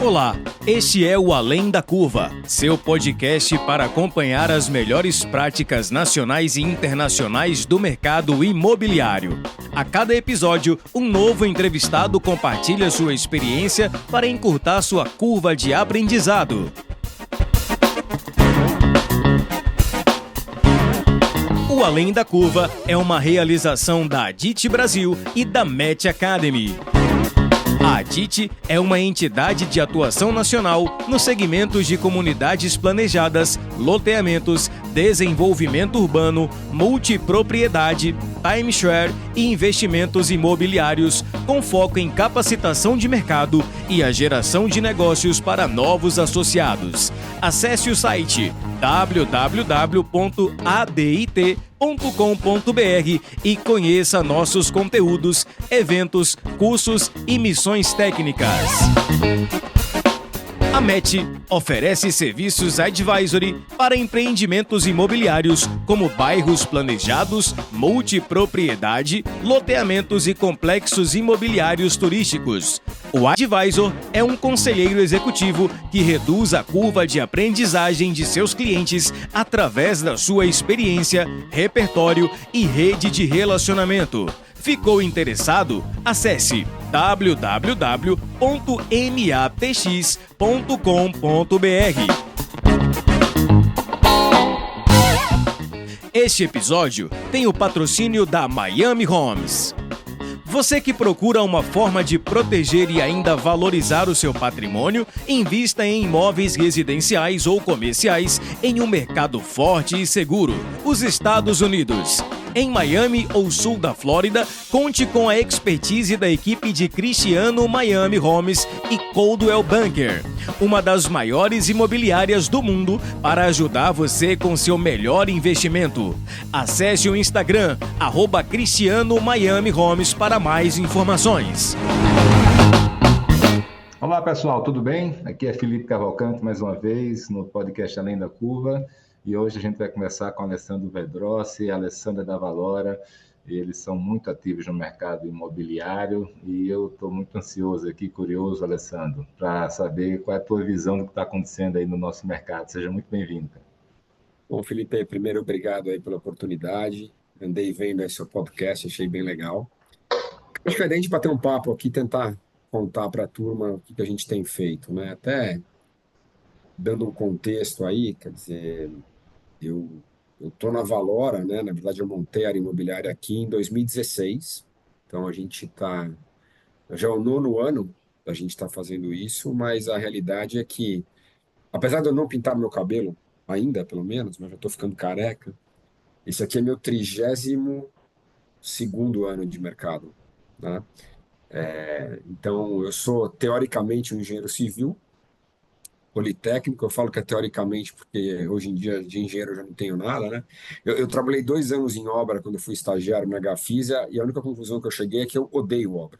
Olá, este é o Além da Curva, seu podcast para acompanhar as melhores práticas nacionais e internacionais do mercado imobiliário. A cada episódio, um novo entrevistado compartilha sua experiência para encurtar sua curva de aprendizado. O Além da Curva é uma realização da Adit Brasil e da Match Academy. A Adit é uma entidade de atuação nacional nos segmentos de comunidades planejadas, loteamentos, desenvolvimento urbano, multipropriedade, timeshare e investimentos imobiliários, com foco em capacitação de mercado e a geração de negócios para novos associados. Acesse o site www.adit.com.br e conheça nossos conteúdos, eventos, cursos e missões técnicas. A Match oferece serviços advisory para empreendimentos imobiliários como bairros planejados, multipropriedade, loteamentos e complexos imobiliários turísticos. O advisor é um conselheiro executivo que reduz a curva de aprendizagem de seus clientes através da sua experiência, repertório e rede de relacionamento. Ficou interessado? Acesse www.matx.com.br. Este episódio tem o patrocínio da Miami Homes. Você que procura uma forma de proteger e ainda valorizar o seu patrimônio, invista em imóveis residenciais ou comerciais em um mercado forte e seguro, os Estados Unidos. Em Miami ou sul da Flórida, conte com a expertise da equipe de Cristiano Miami Homes e Coldwell Banker, uma das maiores imobiliárias do mundo, para ajudar você com seu melhor investimento. Acesse o Instagram, @Cristiano Miami Homes, para mais informações. Olá pessoal, tudo bem? Aqui é Felipe Cavalcante mais uma vez no podcast Além da Curva. E hoje a gente vai conversar com Alessandro Vedrossi e Alessandra da Valora. Eles são muito ativos no mercado imobiliário e eu estou muito ansioso aqui, curioso, Alessandro, para saber qual é a tua visão do que está acontecendo aí no nosso mercado. Seja muito bem-vindo, cara. Bom, Felipe, primeiro obrigado aí pela oportunidade. Andei vendo aí seu podcast, achei bem legal. Acho que a gente bater um papo aqui, tentar contar para a turma o que a gente tem feito, né? Até dando um contexto aí, quer dizer, eu estou na Valora, né? Na verdade, eu montei a área imobiliária aqui em 2016. Então, a gente está... Já é o 9º ano da gente estar fazendo isso, mas a realidade é que, apesar de eu não pintar meu cabelo ainda, pelo menos, mas já estou ficando careca, esse aqui é meu 32º ano de mercado, né? Então, eu sou, teoricamente, um engenheiro civil, politécnico. Eu falo que é teoricamente, porque hoje em dia de engenheiro eu já não tenho nada, né? Eu trabalhei 2 anos em obra quando eu fui estagiário na Gafisa, e a única conclusão que eu cheguei é que eu odeio obra.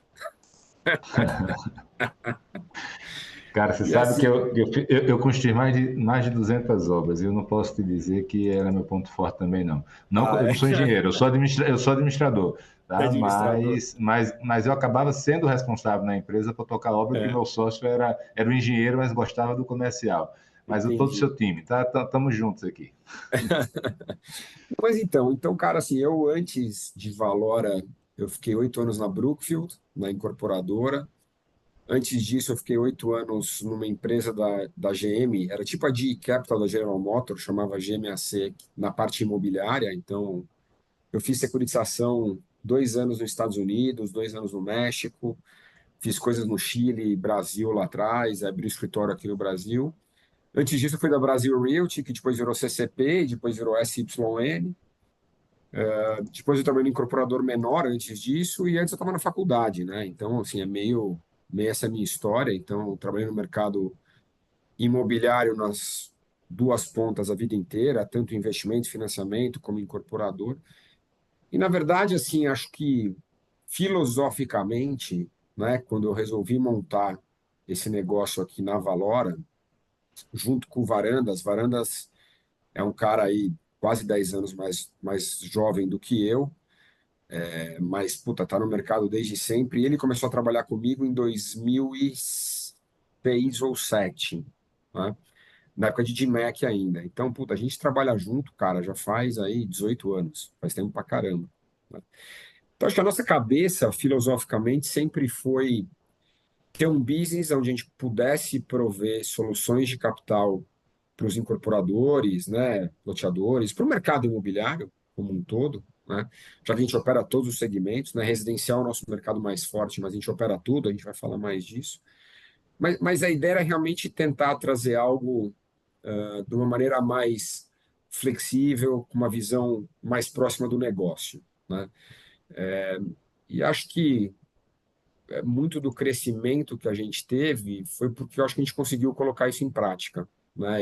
Cara, você E sabe que assim, eu construí mais de 200 obras e eu não posso te dizer que era meu ponto forte também, não. Não, eu é, não sou engenheiro, eu sou administrador, tá? administrador. Mas eu acabava sendo responsável na empresa para tocar a obra, que É, meu sócio era um engenheiro, mas gostava do comercial. Mas eu tô do entendi. seu time, tá? Estamos juntos aqui. Mas então, cara, assim, eu antes de Valora, eu fiquei 8 anos na Brookfield, na incorporadora. Antes disso, eu fiquei 8 anos numa empresa da GM, era tipo a GE Capital da General Motors, chamava GMAC, na parte imobiliária. Então, eu fiz securitização 2 anos nos Estados Unidos, 2 anos no México, fiz coisas no Chile, Brasil lá atrás, abri o escritório aqui no Brasil. Antes disso, eu fui da Brasil Realty, que depois virou CCP, depois virou SYN. Depois eu trabalhei no incorporador menor antes disso, e antes eu estava na faculdade, né? Então, assim, é meio essa minha história. Então, eu trabalhei no mercado imobiliário nas duas pontas a vida inteira, tanto investimento, financiamento, como incorporador. E, na verdade, assim, acho que filosoficamente, né, quando eu resolvi montar esse negócio aqui na Valora, junto com o Varandas é um cara aí quase 10 anos mais jovem do que eu. mas, puta, tá no mercado desde sempre. E ele começou a trabalhar comigo em 2006 ou 2007, né? Na época de DMAC ainda. Então, puta, a gente trabalha junto, cara, já faz aí 18 anos, faz tempo pra caramba, né? Então, acho que a nossa cabeça, filosoficamente, sempre foi ter um business onde a gente pudesse prover soluções de capital para os incorporadores, né, loteadores, para o mercado imobiliário como um todo, né, já que a gente opera todos os segmentos, né, residencial é o nosso mercado mais forte, mas a gente opera tudo, a gente vai falar mais disso. Mas a ideia era realmente tentar trazer algo de uma maneira mais flexível, com uma visão mais próxima do negócio, né? E acho que muito do crescimento que a gente teve foi porque eu acho que a gente conseguiu colocar isso em prática, né?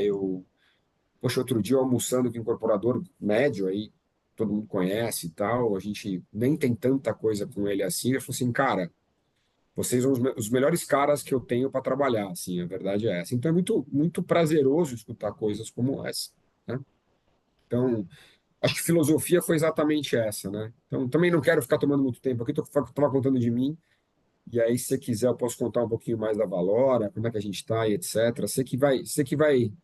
Poxa, outro dia eu almoçando com um incorporador médio aí, todo mundo conhece e tal, a gente nem tem tanta coisa com ele assim, ele falou assim, cara, vocês são os melhores caras que eu tenho para trabalhar, assim, a verdade é essa. Então é muito prazeroso escutar coisas como essa, né? Então, acho que filosofia foi exatamente essa, né? Então, também não quero ficar tomando muito tempo aqui, estava contando de mim, e aí, se você quiser, eu posso contar um pouquinho mais da Valora, como é que a gente está e etc. Você que vai Perfeito.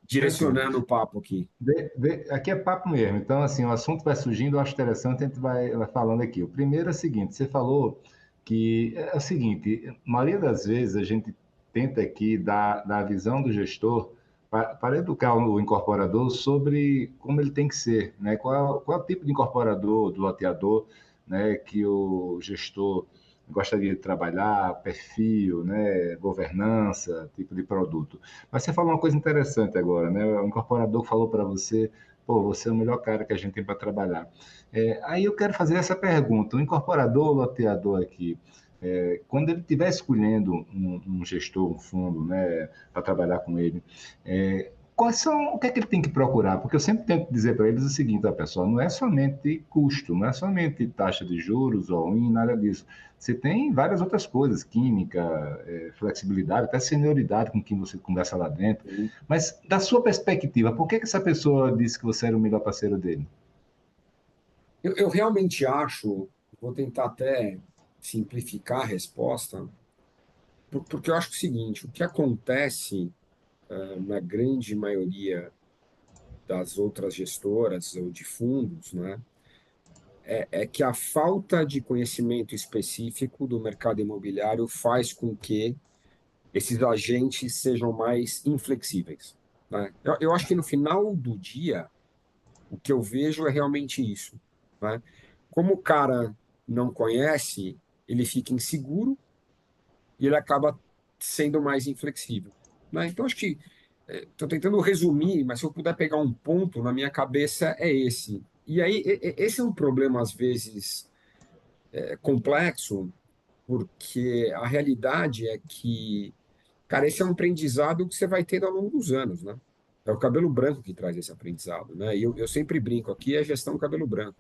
direcionando o papo aqui. Aqui é papo mesmo, então assim, o assunto vai surgindo, eu acho interessante, a gente vai falando aqui. O primeiro é o seguinte, você falou que é o seguinte, a maioria das vezes a gente tenta aqui dar a visão do gestor para educar o incorporador sobre como ele tem que ser, né? Qual é o tipo de incorporador, do loteador, né, que o gestor gostaria de trabalhar, perfil, né, governança, tipo de produto. Mas você falou uma coisa interessante agora, né? O incorporador falou para você, pô, você é o melhor cara que a gente tem para trabalhar. Aí eu quero fazer essa pergunta: o incorporador, o loteador aqui, quando ele estiver escolhendo um gestor, um fundo, né, para trabalhar com ele, o que é que ele tem que procurar? Porque eu sempre tento dizer para eles o seguinte, ó, pessoal, não é somente custo, não é somente taxa de juros, all-in, nada disso. Você tem várias outras coisas, química, flexibilidade, até senioridade com quem você conversa lá dentro. Mas, da sua perspectiva, por que essa pessoa disse que você era o melhor parceiro dele? Eu realmente acho, vou tentar até simplificar a resposta, porque eu acho o seguinte, o que acontece na grande maioria das outras gestoras ou de fundos, né, é que a falta de conhecimento específico do mercado imobiliário faz com que esses agentes sejam mais inflexíveis, né? Eu acho que no final do dia, o que eu vejo é realmente isso, né? Como o cara não conhece, ele fica inseguro e ele acaba sendo mais inflexível, né? Então, acho que estou tentando resumir, mas se eu puder pegar um ponto na minha cabeça é esse. E aí, esse é um problema, às vezes, complexo, porque a realidade é que, cara, esse é um aprendizado que você vai tendo ao longo dos anos, né? É o cabelo branco que traz esse aprendizado, né? E eu sempre brinco aqui, é gestão cabelo branco,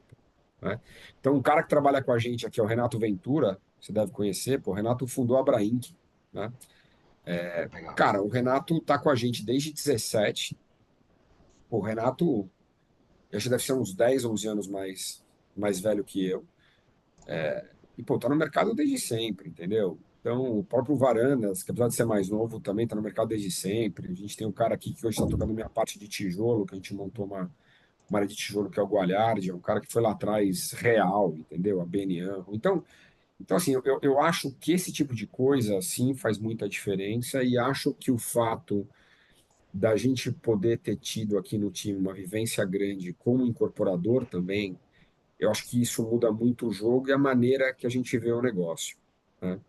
né? Então, um cara que trabalha com a gente aqui é o Renato Ventura, você deve conhecer, pô, o Renato fundou a Abrainc, né? Legal. Cara, o Renato tá com a gente desde 17. Pô, o Renato, eu acho que deve ser uns 10, 11 anos mais velho que eu. E, pô, tá no mercado desde sempre, entendeu? Então, o próprio Varandas, que apesar de ser mais novo, também tá no mercado desde sempre. A gente tem um cara aqui que hoje está tocando minha parte de tijolo, que a gente montou uma área de tijolo que é o Gualhardi, é um cara que foi lá atrás real, entendeu? A BNA. Então assim, eu acho que esse tipo de coisa, sim, faz muita diferença e acho que o fato da gente poder ter tido aqui no time uma vivência grande como incorporador também, eu acho que isso muda muito o jogo e a maneira que a gente vê o negócio, né?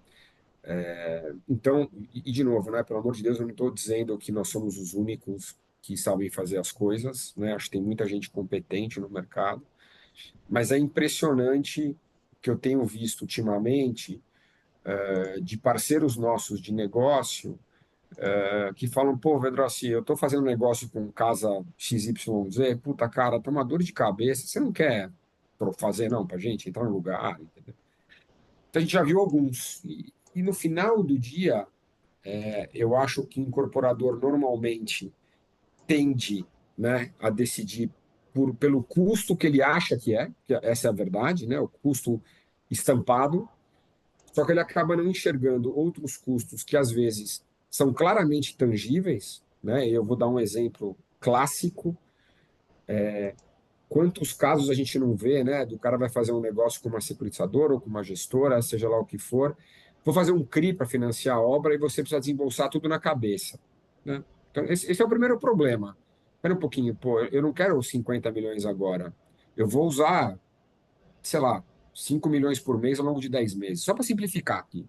Então, de novo, né, pelo amor de Deus, eu não estou dizendo que nós somos os únicos que sabem fazer as coisas, né? Acho que tem muita gente competente no mercado, mas é impressionante que eu tenho visto ultimamente de parceiros nossos de negócio que falam, pô, Vedrossi, eu estou fazendo negócio com casa XYZ, puta cara, tá uma dor de cabeça, você não quer fazer não pra gente entrar no lugar, entendeu? Então a gente já viu alguns. E no final do dia, eu acho que o incorporador normalmente tende, né, a decidir pelo custo que ele acha que essa é a verdade, né? O custo estampado, só que ele acaba não enxergando outros custos que às vezes são claramente tangíveis, né? Eu vou dar um exemplo clássico. Quantos casos a gente não vê, né? Do cara vai fazer um negócio com uma securitizadora ou com uma gestora, seja lá o que for. Vou fazer um CRI para financiar a obra e você precisa desembolsar tudo na cabeça, né? Então, esse é o primeiro problema. Espera um pouquinho, pô, eu não quero 50 milhões agora. Eu vou usar, sei lá, 5 milhões por mês ao longo de 10 meses, só para simplificar aqui.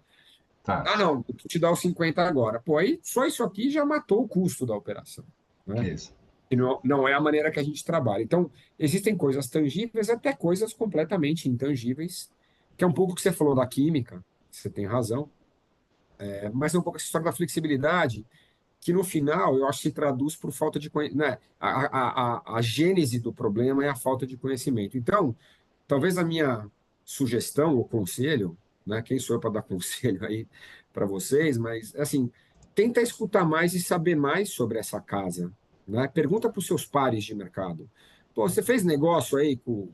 Tá, Ah, não, eu te dar os 50 agora. Pô, aí só isso aqui já matou o custo da operação, né? isso. E não é a maneira que a gente trabalha. Então, existem coisas tangíveis até coisas completamente intangíveis, que é um pouco o que você falou da química, você tem razão, mas é um pouco essa história da flexibilidade, que no final eu acho que se traduz por falta de conhecimento, né? A gênese do problema é a falta de conhecimento. Então, talvez a minha sugestão ou conselho, né? Quem sou eu para dar conselho aí para vocês, mas assim, tenta escutar mais e saber mais sobre essa casa, né? Pergunta para os seus pares de mercado. Pô, você fez negócio aí com o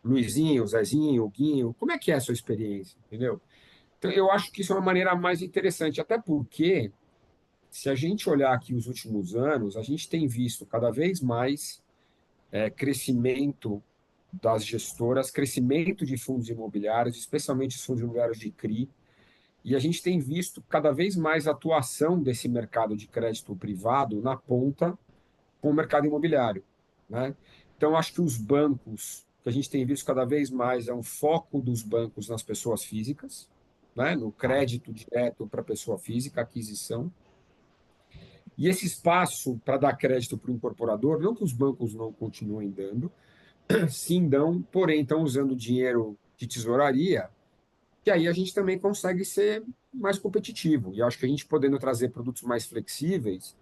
Luizinho, o Zezinho, o Guinho, como é que é a sua experiência, entendeu? Então, eu acho que isso é uma maneira mais interessante, até porque se a gente olhar aqui os últimos anos, a gente tem visto cada vez mais crescimento das gestoras, crescimento de fundos imobiliários, especialmente os fundos imobiliários de CRI, e a gente tem visto cada vez mais atuação desse mercado de crédito privado na ponta com o mercado imobiliário, né? Então, acho que os bancos, que a gente tem visto cada vez mais, é um foco dos bancos nas pessoas físicas, né? No crédito direto para pessoa física, aquisição. E esse espaço para dar crédito para o incorporador, não que os bancos não continuem dando, sim dão, porém estão usando dinheiro de tesouraria, que aí a gente também consegue ser mais competitivo. E acho que a gente podendo trazer produtos mais flexíveis,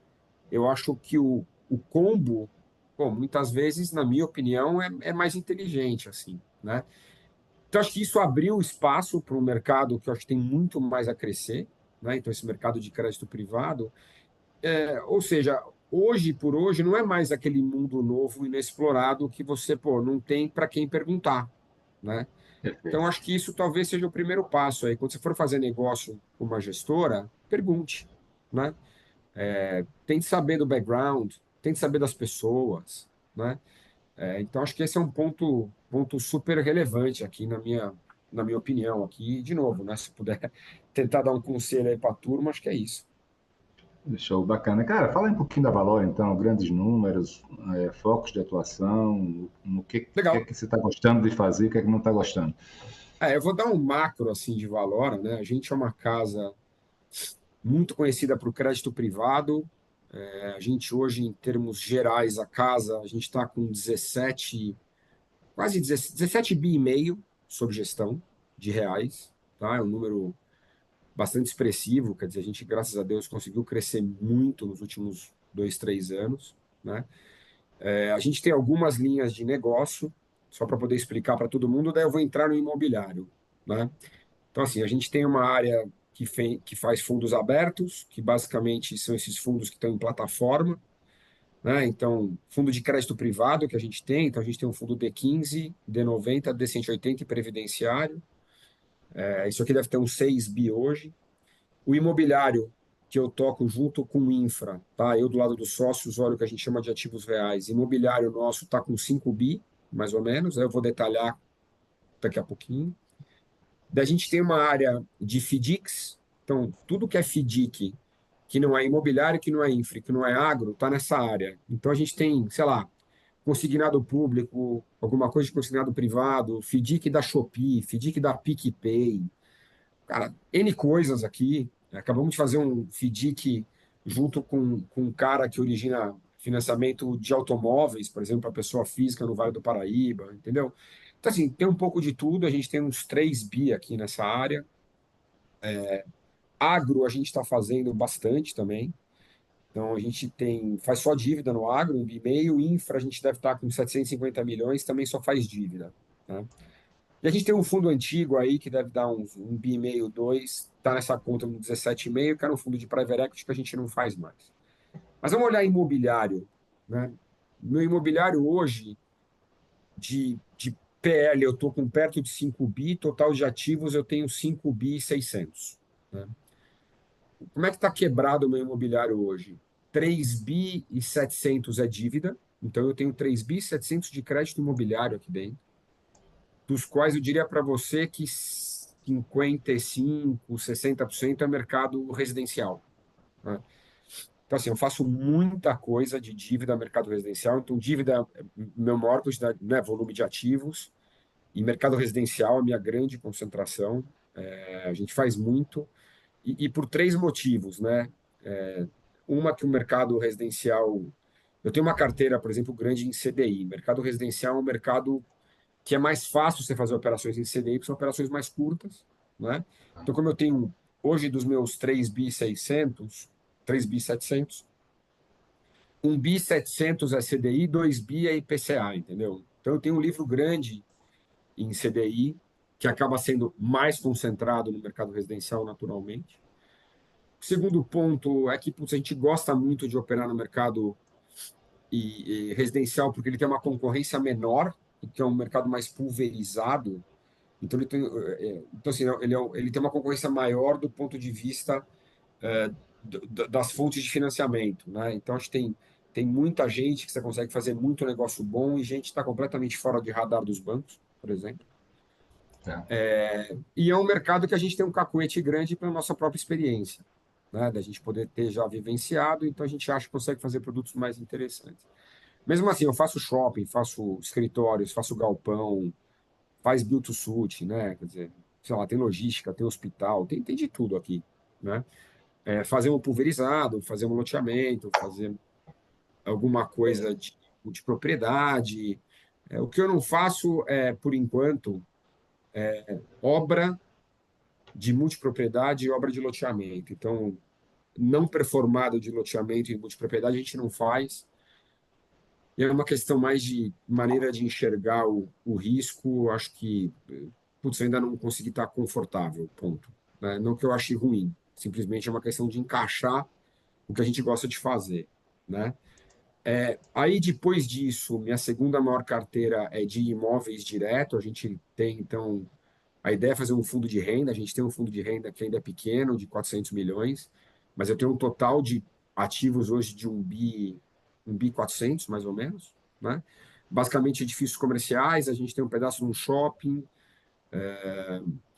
eu acho que o combo, bom, muitas vezes, na minha opinião, é mais inteligente, assim, né? Então, acho que isso abriu espaço para um mercado que eu acho que tem muito mais a crescer, né? Então, esse mercado de crédito privado, ou seja, hoje por hoje não é mais aquele mundo novo inexplorado que você, pô, não tem para quem perguntar, né? Então, Perfeito. acho que isso talvez seja o primeiro passo aí. Quando você for fazer negócio com uma gestora, pergunte, né? Tente saber do background, tente saber das pessoas, né? Então, acho que esse é um ponto super relevante aqui na minha opinião aqui. De novo, né? Se puder tentar dar um conselho aí para a turma, acho que é isso. Show, bacana. Cara, fala um pouquinho da Valor, então, grandes números, focos de atuação, no que é Legal. que você está gostando de fazer, o que é que não está gostando. Eu vou dar um macro assim de Valora, né? A gente é uma casa muito conhecida para o crédito privado. A gente hoje, em termos gerais, a casa, a gente está com 17, quase 17 bi e meio sob gestão de reais, tá? É um número bastante expressivo, quer dizer, a gente, graças a Deus, conseguiu crescer muito nos últimos 2, 3 anos, né? A gente tem algumas linhas de negócio, só para poder explicar para todo mundo, daí eu vou entrar no imobiliário, né? Então, assim, a gente tem uma área que faz fundos abertos, que basicamente são esses fundos que estão em plataforma, né? Então, fundo de crédito privado que a gente tem, então a gente tem um fundo D15, D90, D180 e previdenciário. Isso aqui deve ter uns 6 bi hoje. O imobiliário, que eu toco junto com o infra, tá? Eu do lado dos sócios olho o que a gente chama de ativos reais. Imobiliário nosso está com 5 bi, mais ou menos, aí eu vou detalhar daqui a pouquinho. Daí a gente tem uma área de FDICs, então tudo que é FDIC, que não é imobiliário, que não é infra, que não é agro, está nessa área. Então a gente tem, sei lá, consignado público, alguma coisa de consignado privado, FDIC da Shopee, FDIC da PicPay, cara, N coisas aqui. Acabamos de fazer um FDIC junto com um cara que origina financiamento de automóveis, por exemplo, para pessoa física no Vale do Paraíba, entendeu? Então, assim, tem um pouco de tudo. A gente tem uns 3 bi aqui nessa área. Agro, a gente está fazendo bastante também. Então, a gente faz só dívida no agro, 1,5 bi. Infra, a gente deve estar com 750 milhões, também só faz dívida, né? E a gente tem um fundo antigo aí que deve dar uns 1,5 bi, 2, está nessa conta no 17,5, que era um fundo de private equity que a gente não faz mais. Mas vamos olhar imobiliário, né? No imobiliário hoje, de PL eu estou com perto de 5 bi, total de ativos eu tenho 5 bi e 600. Né? Como é que está quebrado o meu imobiliário hoje? 3 bi e 700 é dívida, então eu tenho 3 bi e 700 de crédito imobiliário aqui dentro, dos quais eu diria para você que 55, 60% é mercado residencial. Né? Então, assim, eu faço muita coisa de dívida mercado residencial. Então, dívida é meu maior quantidade, né, volume de ativos. E mercado residencial é a minha grande concentração. A gente faz muito. E por três motivos, né? Uma que o mercado residencial... Eu tenho uma carteira, por exemplo, grande em CDI. Mercado residencial é um mercado que é mais fácil você fazer operações em CDI, porque são operações mais curtas, né? Então, como eu tenho hoje dos meus 3 bi 600, 3 bi 700, 1 bi 700 é CDI, 2 bi é IPCA, entendeu? Então, eu tenho um livro grande em CDI, que acaba sendo mais concentrado no mercado residencial, naturalmente. O segundo ponto é que putz, a gente gosta muito de operar no mercado e residencial, porque ele tem uma concorrência menor, que é um mercado mais pulverizado. Então, então assim, ele tem uma concorrência maior do ponto de vista das fontes de financiamento. Né? Então, acho que tem muita gente que você consegue fazer muito negócio bom e gente que está completamente fora de radar dos bancos, por exemplo. Tá. E é um mercado que a gente tem um cacuete grande pela nossa própria experiência, né? Da gente poder ter já vivenciado, então a gente acha que consegue fazer produtos mais interessantes. Mesmo assim, eu faço shopping, faço escritórios, faço galpão, faz build to suit, né? Quer dizer, sei lá, tem logística, tem hospital, tem de tudo aqui, né? Fazer um pulverizado, fazer um loteamento, fazer alguma coisa de propriedade. O que eu não faço por enquanto, obra de multipropriedade e obra de loteamento. Então, não performado de loteamento e multipropriedade a gente não faz. E é uma questão mais de maneira de enxergar o risco. Acho que, putz, eu ainda não consegui estar confortável, ponto. Né? Não que eu ache ruim, simplesmente é uma questão de encaixar o que a gente gosta de fazer, né? Aí, depois disso, minha segunda maior carteira é de imóveis direto. A gente tem, então, a ideia é fazer um fundo de renda. A gente tem um fundo de renda que ainda é pequeno, de 400 milhões, mas eu tenho um total de ativos hoje de 1 bi 400, mais ou menos, né? Basicamente, edifícios comerciais. A gente tem um pedaço de um shopping,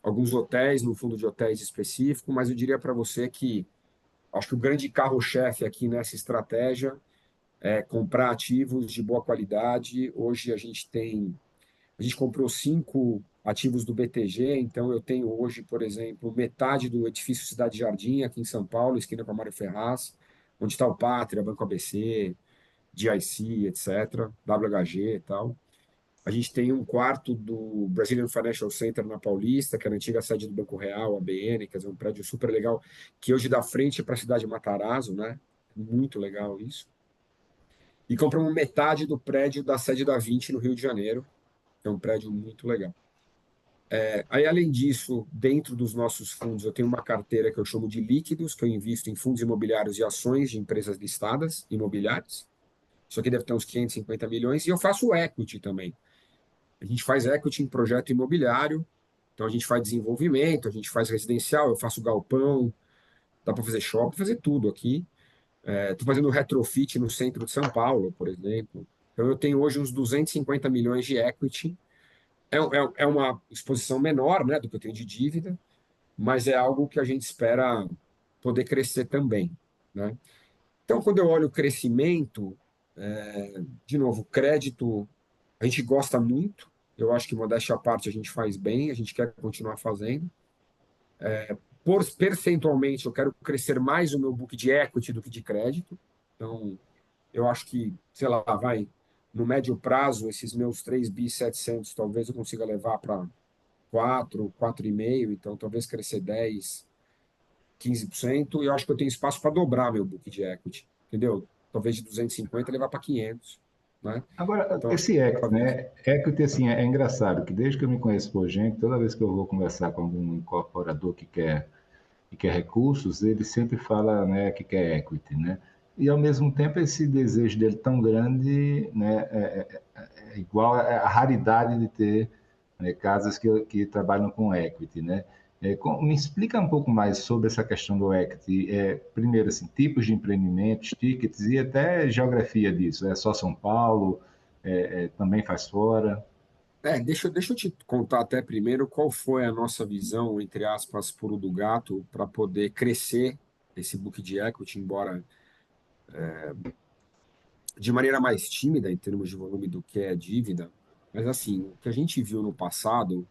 alguns hotéis, no fundo de hotéis específico, mas eu diria para você que acho que o grande carro-chefe aqui nessa estratégia é comprar ativos de boa qualidade. Hoje a gente comprou 5 ativos do BTG, então eu tenho hoje, por exemplo, metade do edifício Cidade Jardim, aqui em São Paulo, esquina com a Mário Ferraz, onde está o Pátria, Banco ABC, GIC, etc., WHG e tal. A gente tem um quarto do Brazilian Financial Center na Paulista, que era a antiga sede do Banco Real, ABN, quer dizer, um prédio super legal, que hoje dá frente para a cidade de Matarazzo, né? Muito legal isso. E compramos metade do prédio da sede da Vinci no Rio de Janeiro, que é um prédio muito legal. Aí, além disso, dentro dos nossos fundos, eu tenho uma carteira que eu chamo de líquidos, que eu invisto em fundos imobiliários e ações de empresas listadas imobiliárias. Isso aqui deve ter uns 550 milhões. E eu faço equity também. A gente faz equity em projeto imobiliário. Então, a gente faz desenvolvimento, a gente faz residencial, eu faço galpão, dá para fazer shopping, fazer tudo aqui. Estou fazendo retrofit no centro de São Paulo, por exemplo. Então, eu tenho hoje uns 250 milhões de equity. É uma exposição menor, né, do que eu tenho de dívida, mas é algo que a gente espera poder crescer também, né? Então, quando eu olho o crescimento, de novo, crédito, a gente gosta muito. Eu acho que, modéstia à parte, a gente faz bem, a gente quer continuar fazendo. Percentualmente, eu quero crescer mais o meu book de equity do que de crédito. Então, eu acho que, sei lá, no médio prazo, esses meus 3 bi 700 talvez eu consiga levar para 4,5, então talvez crescer 10, 15%, e eu acho que eu tenho espaço para dobrar meu book de equity, entendeu? Talvez de 250 levar para 500, né? Agora, Então, acho esse que cada equity, vez... né? Equity, assim, é engraçado, que desde que eu me conheço por gente, toda vez que eu vou conversar com algum incorporador que quer recursos, ele sempre fala, né, que quer equity, né? e ao mesmo tempo esse desejo dele tão grande, né, é igual à raridade de ter, né, casas que trabalham com equity, né? Me explica um pouco mais sobre essa questão do equity. Primeiro, assim, tipos de empreendimentos, tickets e até geografia disso. É só São Paulo? Também faz fora? Deixa eu te contar até primeiro qual foi a nossa visão, entre aspas, pulo do gato, para poder crescer esse book de equity, embora de maneira mais tímida em termos de volume do que é dívida. Mas, assim, o que a gente viu no passado,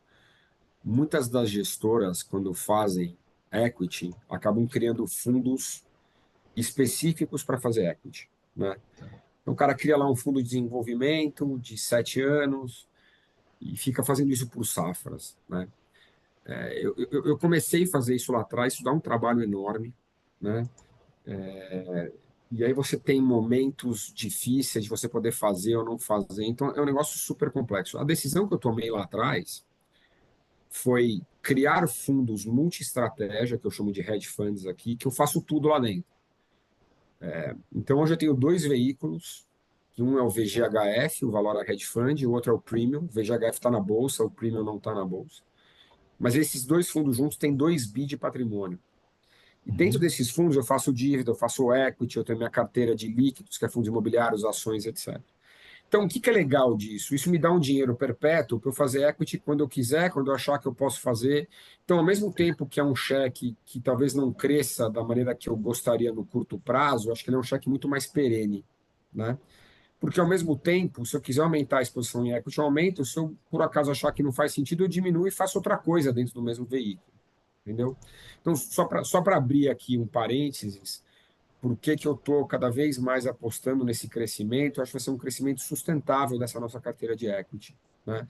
muitas das gestoras, quando fazem equity, acabam criando fundos específicos para fazer equity, né? Então, o cara cria lá um fundo de desenvolvimento de 7 anos e fica fazendo isso por safras, né? Eu comecei a fazer isso lá atrás, isso dá um trabalho enorme, né? E aí você tem momentos difíceis de você poder fazer ou não fazer. Então, é um negócio super complexo. A decisão que eu tomei lá atrás foi criar fundos multi-estratégia, que eu chamo de hedge funds aqui, que eu faço tudo lá dentro. Então, hoje eu tenho dois veículos, que um é o VGHF, o Valora Hedge Fund, e o outro é o Premium. O VGHF está na bolsa, o Premium não está na bolsa. Mas esses dois fundos juntos têm 2 bi de patrimônio. E dentro Uhum. desses fundos eu faço dívida, eu faço equity, eu tenho minha carteira de líquidos, que é fundos imobiliários, ações, etc. Então, o que é legal disso? Isso me dá um dinheiro perpétuo para eu fazer equity quando eu quiser, quando eu achar que eu posso fazer. Então, ao mesmo tempo que é um cheque que talvez não cresça da maneira que eu gostaria no curto prazo, eu acho que ele é um cheque muito mais perene, né? Porque, ao mesmo tempo, se eu quiser aumentar a exposição em equity, eu aumento. Se eu, por acaso, achar que não faz sentido, eu diminuo e faço outra coisa dentro do mesmo veículo, entendeu? Então, só para abrir aqui um parênteses, por que que eu estou cada vez mais apostando nesse crescimento? Eu acho que vai ser um crescimento sustentável dessa nossa carteira de equity, né?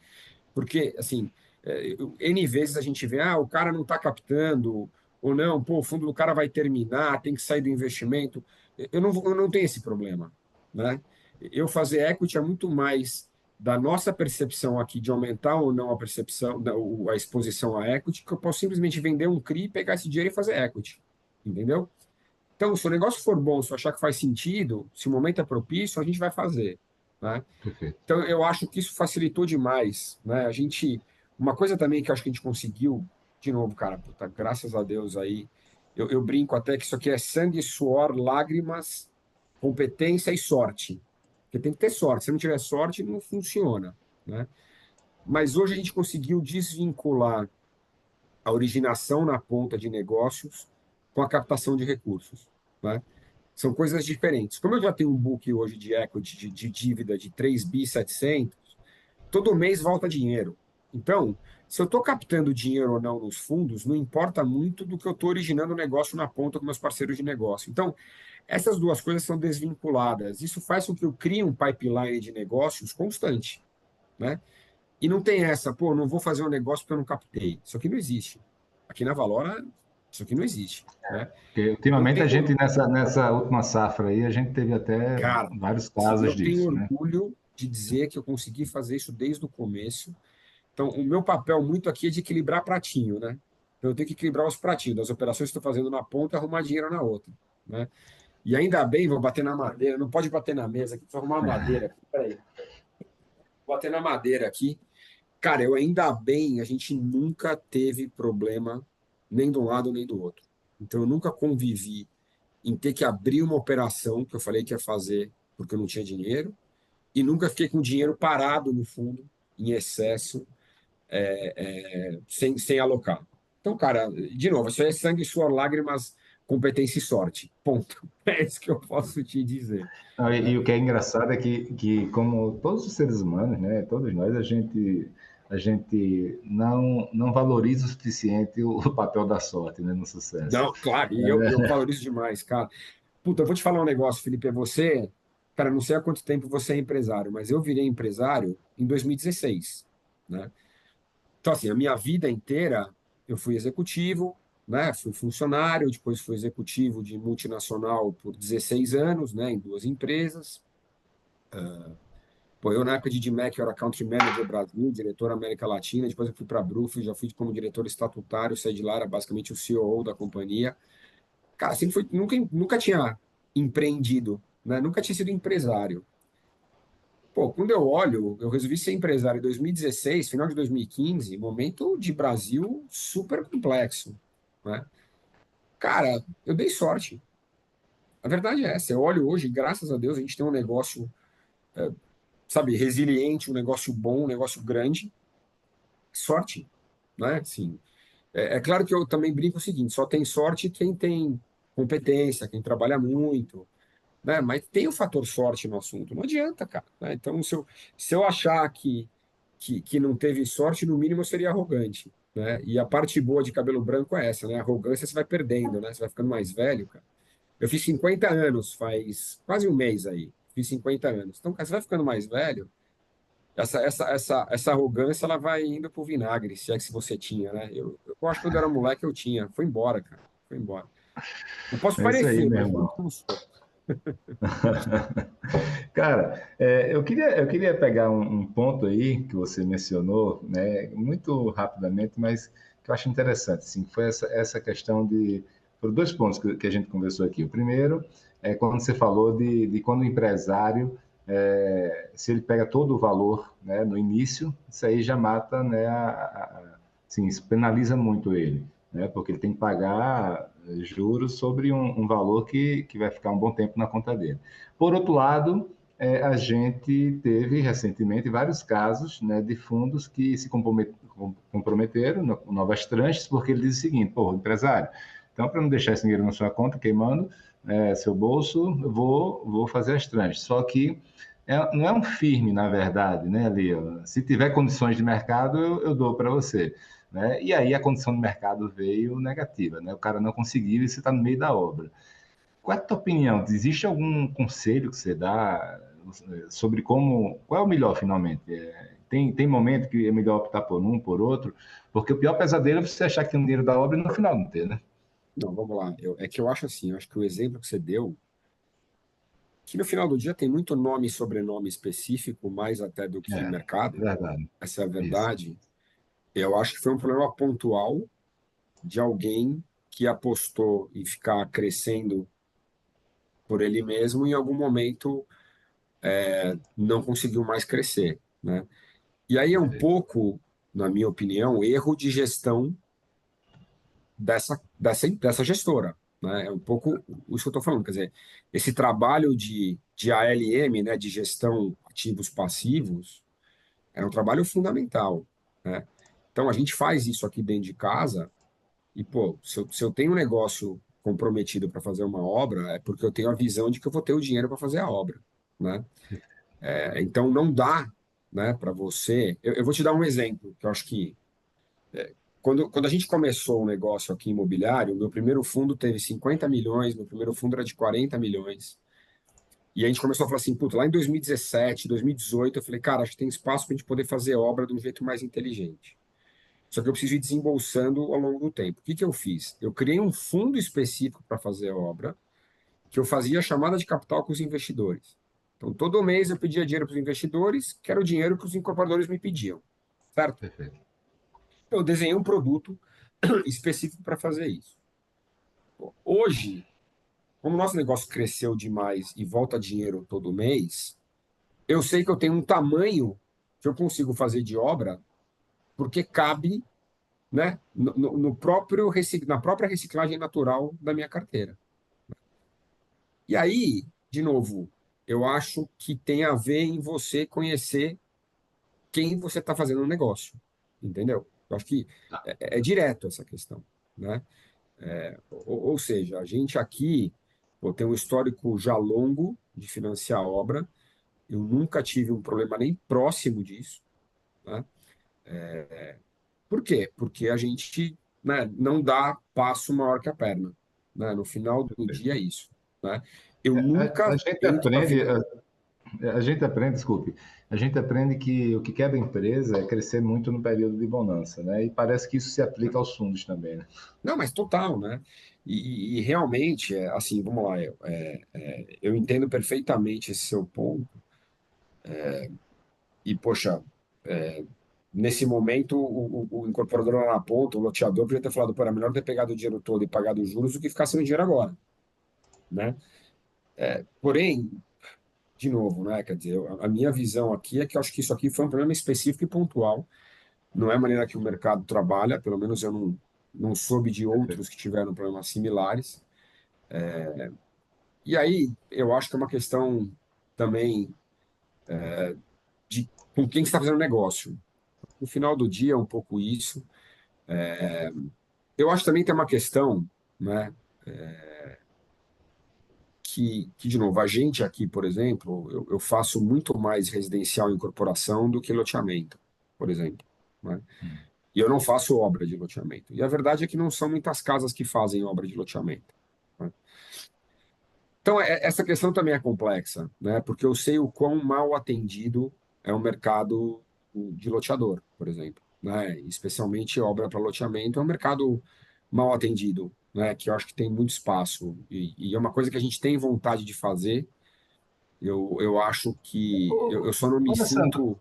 Porque, assim, N vezes a gente vê, o cara não está captando, ou não, pô, o fundo do cara vai terminar, tem que sair do investimento. Eu não tenho esse problema, né? Eu fazer equity é muito mais da nossa percepção aqui de aumentar ou não a percepção, a exposição a equity, que eu posso simplesmente vender um CRI, pegar esse dinheiro e fazer equity, entendeu? Então, se o negócio for bom, se eu achar que faz sentido, se o momento é propício, a gente vai fazer, né? Perfeito. Então, eu acho que isso facilitou demais, né? Uma coisa também que eu acho que a gente conseguiu, de novo, cara, puta, graças a Deus aí, eu brinco até que isso aqui é sangue, suor, lágrimas, competência e sorte. Porque tem que ter sorte. Se não tiver sorte, não funciona, né? Mas hoje a gente conseguiu desvincular a originação na ponta de negócios com a captação de recursos, né? São coisas diferentes. Como eu já tenho um book hoje de equity, de dívida de 3 bi 700, todo mês volta dinheiro. Então, se eu estou captando dinheiro ou não nos fundos, não importa muito do que eu estou originando o negócio na ponta com meus parceiros de negócio. Então, essas duas coisas são desvinculadas. Isso faz com que eu crie um pipeline de negócios constante, né? E não tem essa, pô, não vou fazer um negócio porque eu não captei. Isso aqui não existe. Aqui na Valora, isso aqui não existe, né? Porque Eu ultimamente a tenho, gente, nessa última safra aí, a gente teve até cara, vários assim, casos eu tenho disso, né? orgulho de dizer que eu consegui fazer isso desde o começo. Então, o meu papel muito aqui é de equilibrar pratinho, né? Então, eu tenho que equilibrar os pratinhos das operações que estou fazendo na ponta e arrumar dinheiro na outra, né? E ainda bem, vou bater na madeira, não pode bater na mesa aqui, preciso arrumar uma madeira aqui, peraí. Vou bater na madeira aqui. Cara, eu ainda bem, a gente nunca teve problema nem de um lado nem do outro. Então, eu nunca convivi em ter que abrir uma operação que eu falei que ia fazer porque eu não tinha dinheiro, e nunca fiquei com dinheiro parado no fundo, em excesso, sem alocar. Então, cara, de novo, isso aí é sangue, suor, lágrimas, competência e sorte. Ponto. É isso que eu posso te dizer, Não, e né? o que é engraçado é que, como todos os seres humanos, né, todos nós, a gente não valoriza o suficiente o papel da sorte, né, no sucesso. Não, claro, e eu valorizo demais, cara. Puta, eu vou te falar um negócio, Felipe, cara, não sei há quanto tempo você é empresário, mas eu virei empresário em 2016, né? Então, assim, a minha vida inteira eu fui executivo, né? Fui funcionário, depois fui executivo de multinacional por 16 anos, né? Em duas empresas. Pô, eu, na época de DMEC, eu era Country Manager Brasil, diretor América Latina. Depois eu fui para a Brookfield, já fui como diretor estatutário, saí de lá, era basicamente o COO da companhia. Cara, sempre foi, nunca tinha empreendido, né? Nunca tinha sido empresário. Pô, quando eu olho, eu resolvi ser empresário em 2016, final de 2015, momento de Brasil super complexo, né? Cara, eu dei sorte. A verdade é essa. Eu olho hoje, graças a Deus, a gente tem um negócio, sabe, resiliente, um negócio bom, um negócio grande. Sorte, né? Assim, é claro que eu também brinco o seguinte: só tem sorte quem tem competência, quem trabalha muito, né? Mas tem o fator sorte no assunto. Não adianta, cara, né? Então, se eu achar que não teve sorte, no mínimo eu seria arrogante, né? E a parte boa de cabelo branco é essa, né? A arrogância você vai perdendo, né? Você vai ficando mais velho, cara. Eu fiz 50 anos, faz quase um mês aí. Fiz 50 anos. Então, cara, você vai ficando mais velho, essa arrogância ela vai indo pro vinagre, se é que se você tinha, né? Eu acho que quando eu era moleque eu tinha. Foi embora, cara. Foi embora. Eu posso É isso aí, parecer, meu mas irmão. não sou. Cara, eu queria pegar um ponto aí que você mencionou, né, muito rapidamente, mas que eu acho interessante, assim, foi essa questão de... Foram dois pontos que a gente conversou aqui. O primeiro é quando você falou de quando o empresário, se ele pega todo o valor, né, no início, isso aí já mata, né, assim, isso penaliza muito ele, né, porque ele tem que pagar juros sobre um valor que vai ficar um bom tempo na conta dele. Por outro lado, a gente teve recentemente vários casos, né, de fundos que se comprometeram no novas tranches, porque ele diz o seguinte: pô, empresário, então para não deixar esse dinheiro na sua conta queimando seu bolso, eu vou fazer as tranches. Só que não é um firme, na verdade, né, Leo? Se tiver condições de mercado, eu dou para você. Né? E aí a condição de mercado veio negativa, né? O cara não conseguiu e você está no meio da obra. Qual é a tua opinião? Existe algum conselho que você dá sobre qual é o melhor finalmente? Tem momento que é melhor optar por um, por outro? Porque o pior pesadelo é você achar que tem um dinheiro da obra e no final não ter, né? Não, vamos lá. É que eu acho assim, eu acho que o exemplo que você deu, que no final do dia tem muito nome e sobrenome específico, mais até do que É, mercado, verdade. essa é a Isso. verdade. Eu acho que foi um problema pontual de alguém que apostou em ficar crescendo por ele mesmo e em algum momento não conseguiu mais crescer, né? E aí é um Perfeito. pouco, na minha opinião, erro de gestão dessa gestora, né? É um pouco isso que eu estou falando, quer dizer, esse trabalho de ALM, né, de gestão ativos passivos, é um trabalho fundamental, né? Então a gente faz isso aqui dentro de casa e, pô, se eu tenho um negócio comprometido para fazer uma obra, é porque eu tenho a visão de que eu vou ter o dinheiro para fazer a obra, né? Então não dá, né, para você. Eu vou te dar um exemplo que eu acho que quando a gente começou o negócio aqui imobiliário, meu primeiro fundo teve 50 milhões, meu primeiro fundo era de 40 milhões. E a gente começou a falar assim, puta, lá em 2017, 2018, eu falei, cara, acho que tem espaço para a gente poder fazer obra de um jeito mais inteligente. Só que eu preciso ir desembolsando ao longo do tempo. O que que eu fiz? Eu criei um fundo específico para fazer a obra, que eu fazia chamada de capital com os investidores. Então, todo mês eu pedia dinheiro para os investidores, que era o dinheiro que os incorporadores me pediam, certo? Perfeito. Eu desenhei um produto específico para fazer isso. Hoje, como o nosso negócio cresceu demais e volta dinheiro todo mês, eu sei que eu tenho um tamanho que eu consigo fazer de obra porque cabe, né, na própria reciclagem natural da minha carteira. E aí, de novo, eu acho que tem a ver em você conhecer quem você está fazendo o negócio, entendeu? Eu acho que é direto essa questão, né? Ou seja, a gente aqui, pô, tem um histórico já longo de financiar a obra. Eu nunca tive um problema nem próximo disso, né? Por quê? Porque a gente, né, não dá passo maior que a perna, né? No final do dia é isso, né? Eu A nunca gente entro para aprende, financiar. desculpe, a gente aprende que o que quebra a empresa é crescer muito no período de bonança, né? E parece que isso se aplica aos fundos também, né? Não, mas total, né? E realmente, assim, vamos lá, eu entendo perfeitamente esse seu ponto. E, poxa, nesse momento, o incorporador lá na ponta, o loteador, podia ter falado, pô, era melhor ter pegado o dinheiro todo e pagado os juros do que ficar sem o dinheiro agora, né? Porém, de novo, né? Quer dizer, a minha visão aqui é que eu acho que isso aqui foi um problema específico e pontual. Não é a maneira que o mercado trabalha, pelo menos eu não soube de outros que tiveram problemas similares. E aí, eu acho que é uma questão também de com quem está fazendo negócio. No final do dia, é um pouco isso. Eu acho também que tem uma questão, né, de novo, a gente aqui, por exemplo, eu faço muito mais residencial em incorporação do que loteamento, por exemplo, né? E eu não faço obra de loteamento. E a verdade é que não são muitas casas que fazem obra de loteamento, né? Então, essa questão também é complexa, né? Porque eu sei o quão mal atendido é o mercado de loteador, por exemplo, né? Especialmente obra para loteamento, é um mercado mal atendido, né? Que eu acho que tem muito espaço. E é uma coisa que a gente tem vontade de fazer. Eu acho que eu só não me Alessandro, sinto.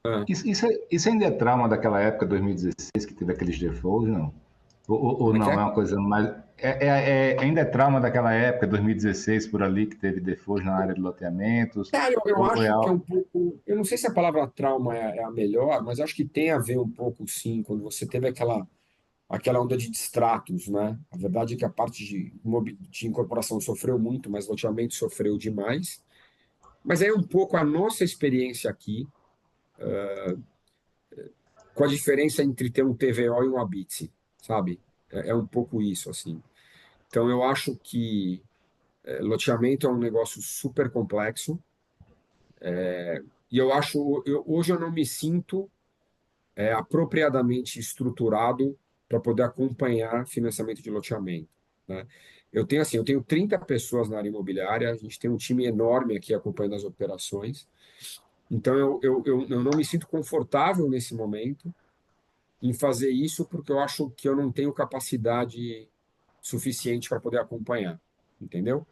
Ah, isso ainda é trauma daquela época, 2016, que teve aqueles defaults, não? Ou como é que não, é? é uma coisa mais. Ainda é trauma daquela época, 2016, por ali, que teve defaults na área de loteamentos? Cara, eu Ou é acho que é algo. um pouco. Eu não sei se a palavra trauma é a melhor, mas acho que tem a ver um pouco, sim, quando você teve aquela onda de distratos, né? A verdade é que a parte de incorporação sofreu muito, mas loteamento sofreu demais. Mas é um pouco a nossa experiência aqui, com a diferença entre ter um TVO e um Habite, sabe? É um pouco isso, assim. Então, eu acho que loteamento é um negócio super complexo, e eu acho, hoje eu não me sinto apropriadamente estruturado para poder acompanhar financiamento de loteamento, né? Eu tenho 30 pessoas na área imobiliária, a gente tem um time enorme aqui acompanhando as operações, então eu não me sinto confortável nesse momento em fazer isso porque eu acho que eu não tenho capacidade suficiente para poder acompanhar, entendeu?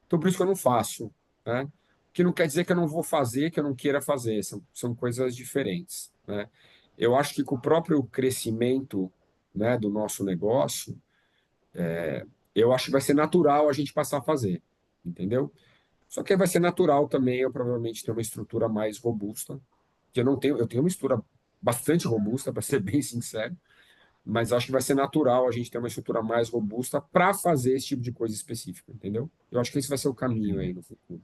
Então por isso que eu não faço, né? Que não quer dizer que eu não vou fazer, que eu não queira fazer, são coisas diferentes, né? Eu acho que com o próprio crescimento, né, do nosso negócio, eu acho que vai ser natural a gente passar a fazer, entendeu? Só que vai ser natural também eu provavelmente ter uma estrutura mais robusta, que eu tenho uma estrutura bastante robusta, para ser bem sincero, mas acho que vai ser natural a gente ter uma estrutura mais robusta para fazer esse tipo de coisa específica, entendeu? Eu acho que esse vai ser o caminho aí no futuro.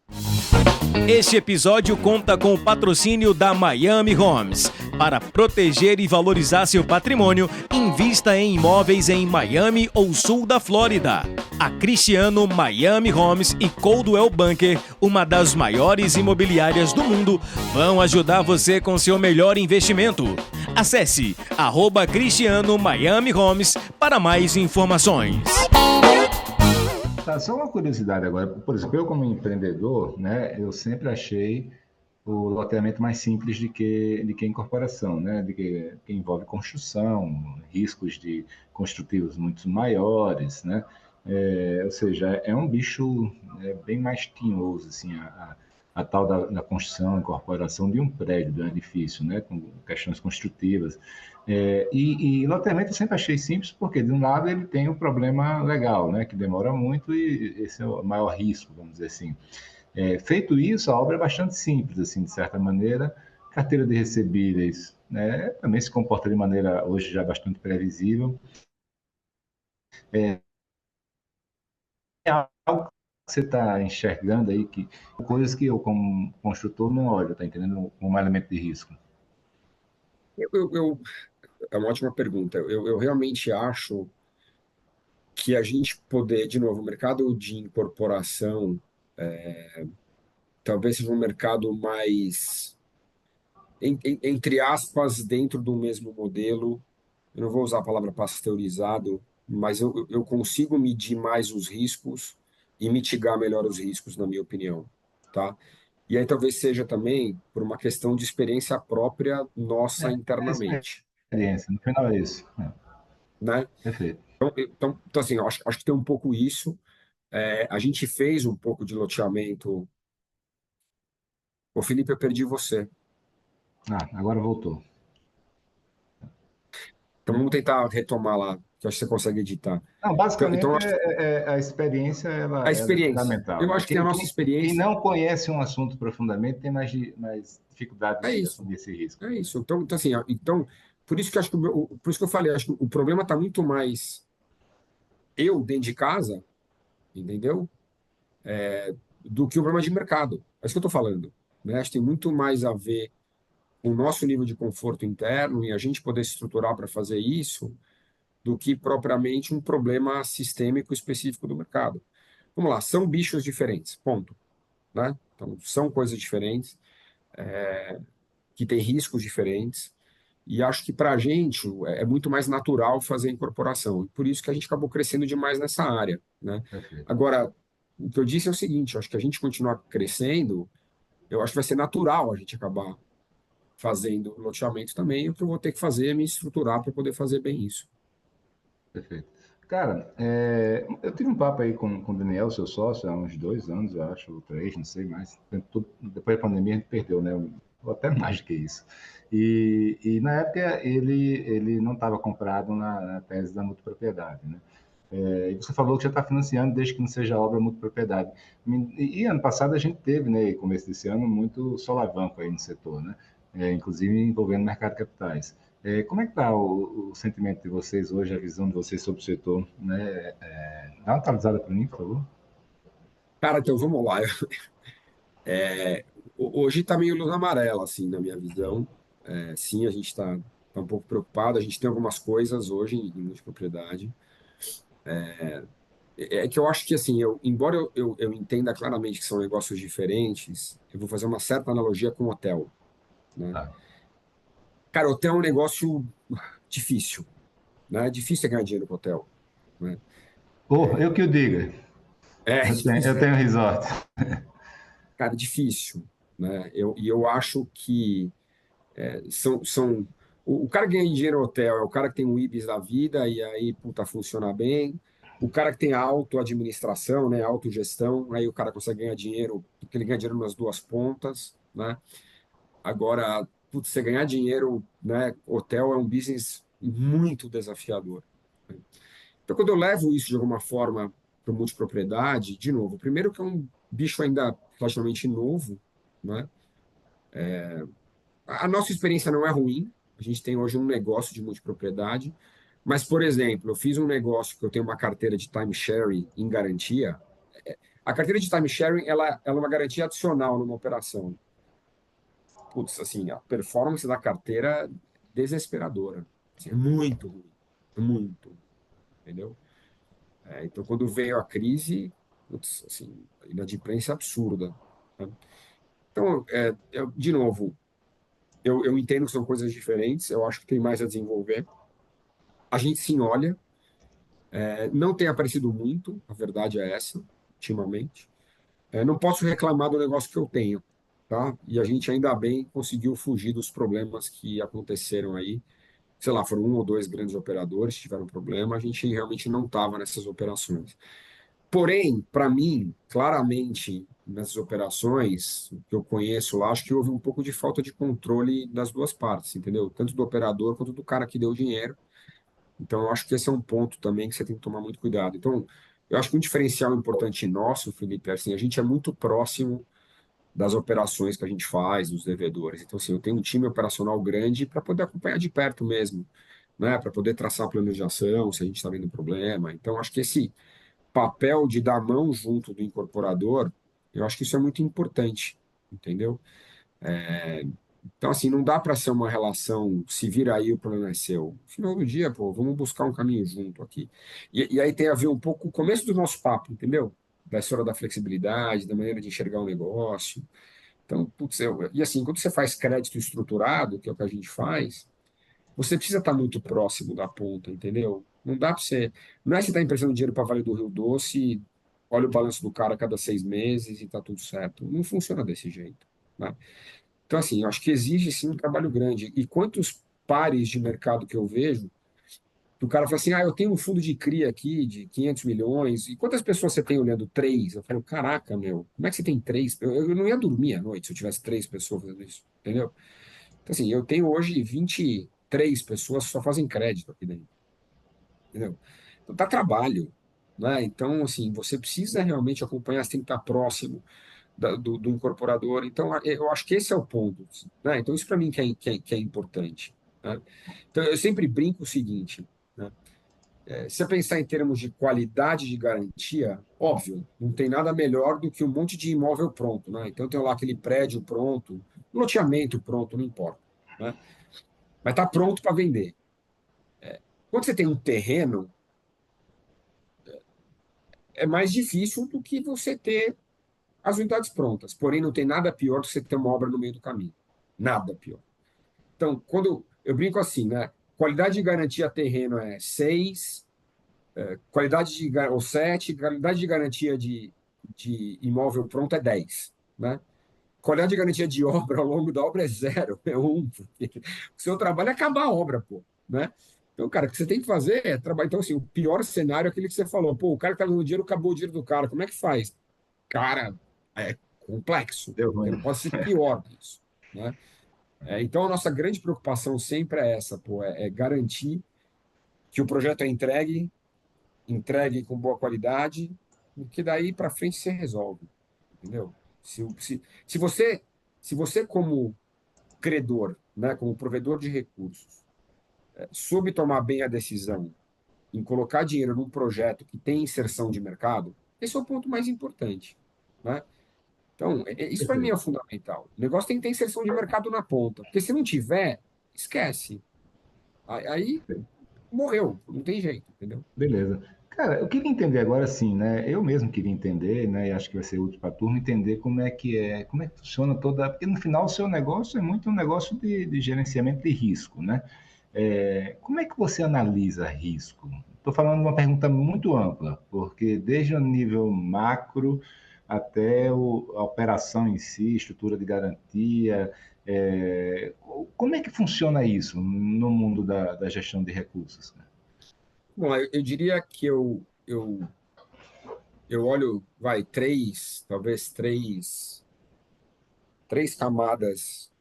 Este episódio conta com o patrocínio da Miami Homes. Para proteger e valorizar seu patrimônio, invista em imóveis em Miami ou sul da Flórida. A Cristiano Miami Homes e Coldwell Banker, uma das maiores imobiliárias do mundo, vão ajudar você com seu melhor investimento. Acesse @Cristiano Miami Homes para mais informações. Tá, só uma curiosidade agora. Por exemplo, eu como empreendedor, né, eu sempre achei o loteamento mais simples de que a incorporação, né, que envolve construção, riscos de construtivos muito maiores, né, ou seja, é um bicho bem mais tinhoso, assim, a tal da construção, incorporação de um prédio, de um edifício, né, com questões construtivas. E loteamento eu sempre achei simples, porque de um lado ele tem o problema legal, né, que demora muito e esse é o maior risco, vamos dizer assim. Feito isso, a obra é bastante simples, assim, de certa maneira. Carteira de recebíveis, né, também se comporta de maneira hoje já bastante previsível. É algo que você está enxergando aí, que coisas que eu, como construtor, não olho, tá entendendo? Como elemento de risco. Eu, eu, eu- É uma ótima pergunta. Eu realmente acho que a gente poder, de novo, o mercado de incorporação talvez seja um mercado mais, entre aspas, dentro do mesmo modelo. Eu não vou usar a palavra pasteurizado, mas eu consigo medir mais os riscos e mitigar melhor os riscos, na minha opinião, tá? E aí talvez seja também por uma questão de experiência própria nossa É internamente, experiência, no final é isso. né? Perfeito. Então assim, eu acho que tem um pouco isso. A gente fez um pouco de loteamento. Ô, Felipe, eu perdi você. Ah, agora voltou. Então vamos tentar retomar lá. que eu acho que você consegue editar. Não, Então basicamente eu acho que a experiência a ela é experiência. fundamental, Eu né? acho que tem a nossa Quem experiência. não conhece um assunto profundamente tem mais dificuldade É de isso. assumir esse risco. É isso. Então assim, ó, então, por isso que eu acho que por isso que eu falei, acho que o problema está muito mais eu dentro de casa, entendeu? Do que o problema de mercado. É isso que eu estou falando. Né? Acho que tem muito mais a ver com o nosso nível de conforto interno e a gente poder se estruturar para fazer isso do que propriamente um problema sistêmico específico do mercado. Vamos lá, são bichos diferentes, ponto. Né? Então, são coisas diferentes, que têm riscos diferentes, e acho que para a gente é muito mais natural fazer incorporação. E por isso que a gente acabou crescendo demais nessa área. Né? Perfeito. Agora, o que eu disse é o seguinte: acho que a gente continuar crescendo, eu acho que vai ser natural a gente acabar fazendo loteamento também. O que eu vou ter que fazer é me estruturar para poder fazer bem isso. Perfeito. Cara, eu tive um papo aí com o Daniel, seu sócio, há uns 2 anos, eu acho, ou 3, não sei mais. Depois da pandemia a gente perdeu, né? Ou até mais do que isso. E na época ele não estava comprado na tese da multipropriedade, né? E você falou que já está financiando desde que não seja obra multipropriedade. E ano passado a gente teve, né, e começo desse ano, muito solavanco aí no setor, né? Inclusive envolvendo o mercado de capitais. Como é que está o sentimento de vocês hoje, a visão de vocês sobre o setor, né? Dá uma atualizada para mim, por favor. Cara, então vamos lá. Hoje está meio luz amarela, assim, na minha visão. Sim, a gente está um pouco preocupado. A gente tem algumas coisas hoje em multipropriedade. É que eu acho que, assim, embora eu entenda claramente que são negócios diferentes, eu vou fazer uma certa analogia com hotel, né? Tá. Cara, hotel é um negócio difícil, né? É difícil ganhar dinheiro com hotel, né? Eu que o diga. É Eu difícil, tenho um resort. cara, difícil, né? E eu acho que são o cara que ganha dinheiro no hotel é o cara que tem o Ibis da vida e aí, puta, funciona bem. O cara que tem a auto-administração, né, autogestão, aí o cara consegue ganhar dinheiro, porque ele ganha dinheiro nas duas pontas, né? Agora, putz, você ganhar dinheiro, né, hotel é um business muito desafiador. Né? Então, quando eu levo isso de alguma forma para multipropriedade, de novo, primeiro que é um bicho ainda relativamente novo, né? A nossa experiência não é ruim. A gente tem hoje um negócio de multipropriedade. Mas, por exemplo, eu fiz um negócio que eu tenho uma carteira de timeshare em garantia. A carteira de timeshare, ela é uma garantia adicional numa operação. Putz, assim, a performance da carteira é desesperadora. Assim, é muito ruim. É muito. Entendeu? Então, quando veio a crise, putz, assim, a inadimplência absurda. Né? Então, de novo, eu entendo que são coisas diferentes. Eu acho que tem mais a desenvolver. A gente sim olha, não tem aparecido muito, a verdade é essa, ultimamente. Não posso reclamar do negócio que eu tenho, tá? E a gente ainda bem conseguiu fugir dos problemas que aconteceram aí. Sei lá, foram um ou dois grandes operadores que tiveram problema, a gente realmente não estava nessas operações. Porém, para mim, claramente, nessas operações que eu conheço lá, acho que houve um pouco de falta de controle das duas partes, entendeu? Tanto do operador quanto do cara que deu o dinheiro. Então, eu acho que esse é um ponto também que você tem que tomar muito cuidado. Então, eu acho que um diferencial importante nosso, Felipe, é assim, a gente é muito próximo das operações que a gente faz, dos devedores. Então, assim, eu tenho um time operacional grande para poder acompanhar de perto mesmo, né? Para poder traçar plano de ação, se a gente está vendo problema. Então, acho que esse papel de dar mão junto do incorporador, eu acho que isso é muito importante, entendeu? Então, assim, não dá para ser uma relação, se vira aí, o problema é seu. No final do dia, pô, vamos buscar um caminho junto aqui. E aí tem a ver um pouco com o começo do nosso papo, entendeu? Da história da flexibilidade, da maneira de enxergar o negócio. Então, putz, e assim, quando você faz crédito estruturado, que é o que a gente faz, você precisa estar muito próximo da ponta, entendeu? Não dá para você. Não é você estar emprestando dinheiro para Vale do Rio Doce, olha o balanço do cara a cada 6 meses e tá tudo certo. Não funciona desse jeito, né? Então, assim, eu acho que exige sim um trabalho grande. E quantos pares de mercado que eu vejo, que o cara fala assim: ah, eu tenho um fundo de CRI aqui de 500 milhões. E quantas pessoas você tem olhando? Três. Eu falo: caraca, meu, como é que você tem três? Eu não ia dormir à noite se eu tivesse três pessoas fazendo isso, entendeu? Então, assim, eu tenho hoje 23 pessoas que só fazem crédito aqui dentro. entendeu? Então, dá trabalho, né? Então, assim, você precisa realmente acompanhar, você tem que estar próximo do incorporador. Então, eu acho que esse é o ponto, né? Então, isso para mim que é importante, né? Então, eu sempre brinco o seguinte, né? Se você pensar em termos de qualidade de garantia, óbvio, não tem nada melhor do que um monte de imóvel pronto, né? Então, tem lá aquele prédio pronto, loteamento pronto, não importa, né? Mas está pronto para vender. Quando você tem um terreno, é mais difícil do que você ter as unidades prontas. Porém, não tem nada pior do que você ter uma obra no meio do caminho. Nada pior. Então, quando eu brinco assim, né? Qualidade de garantia terreno é 6, ou 7, qualidade de garantia de imóvel pronto é 10, né? Qualidade de garantia de obra ao longo da obra é 0, é 1, porque o seu trabalho é acabar a obra, pô, né? Então, cara, o que você tem que fazer é trabalhar. Então, assim, o pior cenário é aquele que você falou, pô, o cara que tá dando dinheiro, acabou o dinheiro do cara, como é que faz? Cara, é complexo, Deu porque ruim. não pode ser pior que isso, né? Então, a nossa grande preocupação sempre é essa, pô, é garantir que o projeto é entregue com boa qualidade, porque daí para frente você resolve, entendeu? Se você, se você como credor, né, como provedor de recursos, soube tomar bem a decisão em colocar dinheiro num projeto que tem inserção de mercado, esse é o ponto mais importante, né? Então, isso para mim é Perfeito. fundamental. O negócio tem que ter inserção de mercado na ponta, porque se não tiver, esquece. Aí morreu, não tem jeito, entendeu? Beleza. Cara, eu queria entender agora sim, né? Eu mesmo queria entender, né? E acho que vai ser útil para a turma entender como é que funciona toda. Porque no final o seu negócio é muito um negócio de gerenciamento de risco, né? Como é que você analisa risco? Estou falando de uma pergunta muito ampla, porque desde o nível macro até a operação em si, estrutura de garantia, como é que funciona isso no mundo da gestão de recursos, cara? Bom, eu diria que eu olho, vai, talvez três camadas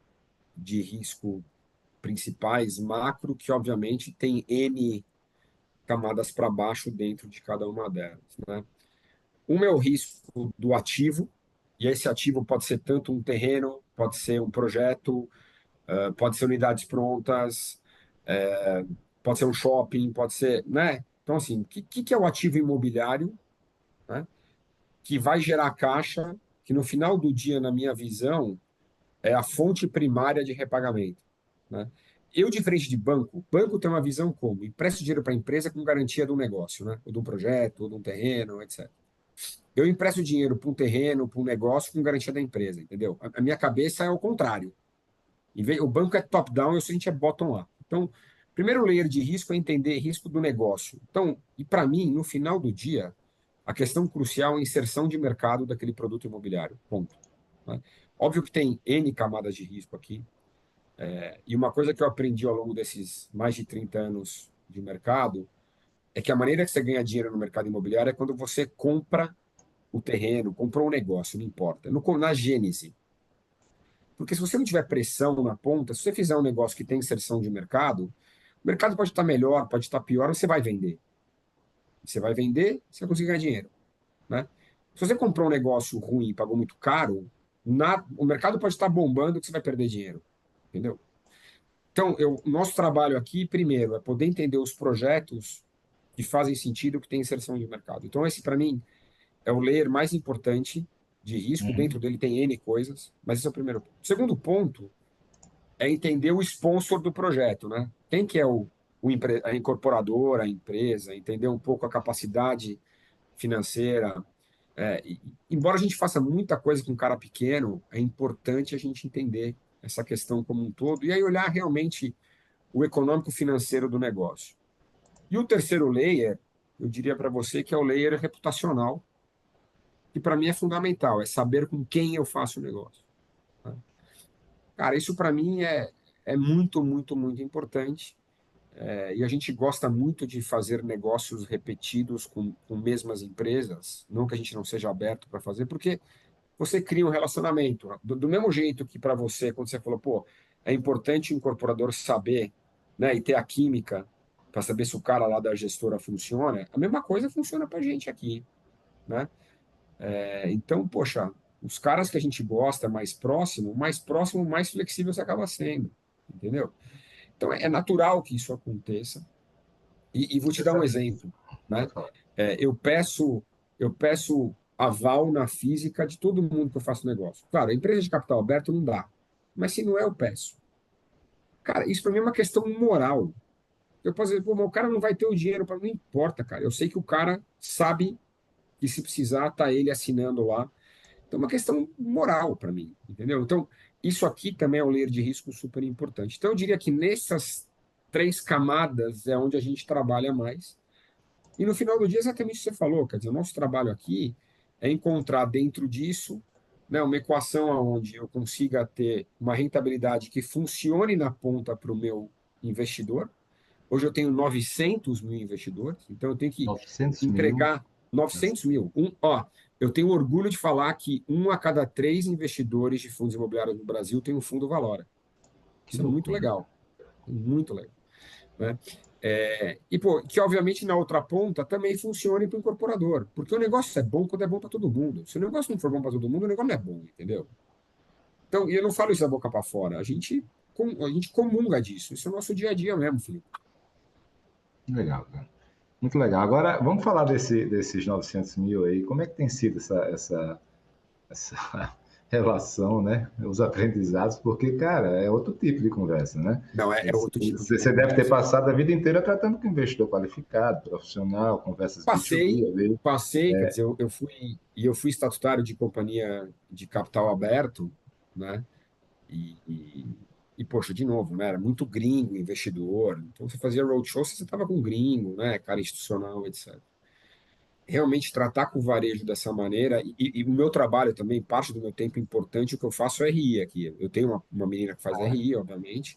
de risco principais, macro, que obviamente tem N camadas para baixo dentro de cada uma delas, né? Uma é o risco do ativo, e esse ativo pode ser tanto um terreno, pode ser um projeto, pode ser unidades prontas, eh, pode ser um shopping, pode ser, né? Então, assim, o que é o ativo imobiliário, né? Que vai gerar caixa, que no final do dia, na minha visão, é a fonte primária de repagamento, né? Eu, diferente de banco, banco tem uma visão como empresto dinheiro para a empresa com garantia do negócio, né? Ou de um projeto, ou de um terreno, etc. Eu empresto dinheiro para um terreno, para um negócio com garantia da empresa, entendeu? A minha cabeça é o contrário. O banco é top-down e a gente é bottom-up. Então, primeiro layer de risco é entender risco do negócio. Então, e para mim, no final do dia, a questão crucial é a inserção de mercado daquele produto imobiliário. Ponto. Né? Óbvio que tem N camadas de risco aqui. E uma coisa que eu aprendi ao longo desses mais de 30 anos de mercado é que a maneira que você ganha dinheiro no mercado imobiliário é quando você compra o terreno, comprou um negócio, não importa, na gênese. Porque se você não tiver pressão na ponta, se você fizer um negócio que tem inserção de mercado, o mercado pode estar melhor, pode estar pior, você vai vender. Você vai vender, você vai conseguir ganhar dinheiro, né? Se você comprou um negócio ruim e pagou muito caro, o mercado pode estar bombando que você vai perder dinheiro, entendeu? Então, o nosso trabalho aqui, primeiro, é poder entender os projetos que fazem sentido, que têm inserção de mercado. Então, esse, para mim, é o layer mais importante de risco. Uhum. Dentro dele tem N coisas, mas esse é o primeiro ponto. O segundo ponto é entender o sponsor do projeto, né? Quem que é a incorporadora, a empresa, entender um pouco a capacidade financeira. Embora a gente faça muita coisa com cara pequeno, é importante a gente entender essa questão como um todo e aí olhar realmente o econômico financeiro do negócio. E o terceiro layer, eu diria para você que é o layer reputacional, que para mim é fundamental, é saber com quem eu faço o negócio, né? Cara, isso para mim é muito, muito, muito importante. E a gente gosta muito de fazer negócios repetidos com mesmas empresas, não que a gente não seja aberto para fazer, porque você cria um relacionamento. Do mesmo jeito que para você, quando você falou, pô, é importante o incorporador saber, né, e ter a química para saber se o cara lá da gestora funciona, a mesma coisa funciona para a gente aqui, né? Então, poxa, os caras que a gente gosta mais próximo, mais flexível você acaba sendo, entendeu? Então, é natural que isso aconteça. E vou te Você dar um sabe, exemplo, né? pode falar. Eu peço aval na física de todo mundo que eu faço negócio. Claro, a empresa de capital aberto não dá, mas se não é, eu peço. Cara, isso para mim é uma questão moral. Eu posso dizer, pô, mas o cara não vai ter o dinheiro para. Não importa, cara. Eu sei que o cara sabe que se precisar, tá ele assinando lá. Então, é uma questão moral para mim, entendeu? Então, isso aqui também é um layer de risco super importante. Então, eu diria que nessas três camadas é onde a gente trabalha mais. E no final do dia, é exatamente o que você falou, quer dizer, o nosso trabalho aqui é encontrar dentro disso, né, uma equação onde eu consiga ter uma rentabilidade que funcione na ponta para o meu investidor. Hoje eu tenho 900 mil investidores, então eu tenho que 900 mil. entregar 900 mil. Eu tenho orgulho de falar que um a cada três investidores de fundos imobiliários no Brasil tem um fundo Valora. Que Isso é loucura. muito legal, né? E, pô, que obviamente na outra ponta também funcione para o incorporador, porque o negócio é bom quando é bom para todo mundo. Se o negócio não for bom para todo mundo, o negócio não é bom, entendeu? Então, e eu não falo isso da boca para fora, a gente comunga disso. Isso é o nosso dia a dia mesmo, Felipe. Legal, cara. Muito legal. Agora, vamos falar desses 900 mil aí. Como é que tem sido essa relação, né? Os aprendizados, porque, cara, é outro tipo de conversa, né? Não, é outro tipo de Você deve ter conversa. passado a vida inteira tratando com investidor qualificado, profissional, conversas B2B Passei, ali. passei, quer dizer, eu fui estatutário de companhia de capital aberto, né? Poxa, de novo, né? Era muito gringo, investidor. Então, você fazia roadshow, você estava com gringo, né? Cara institucional, etc. Realmente tratar com o varejo dessa maneira, e o meu trabalho também, parte do meu tempo importante, o que eu faço é RI aqui. Eu tenho uma menina que faz RI, obviamente,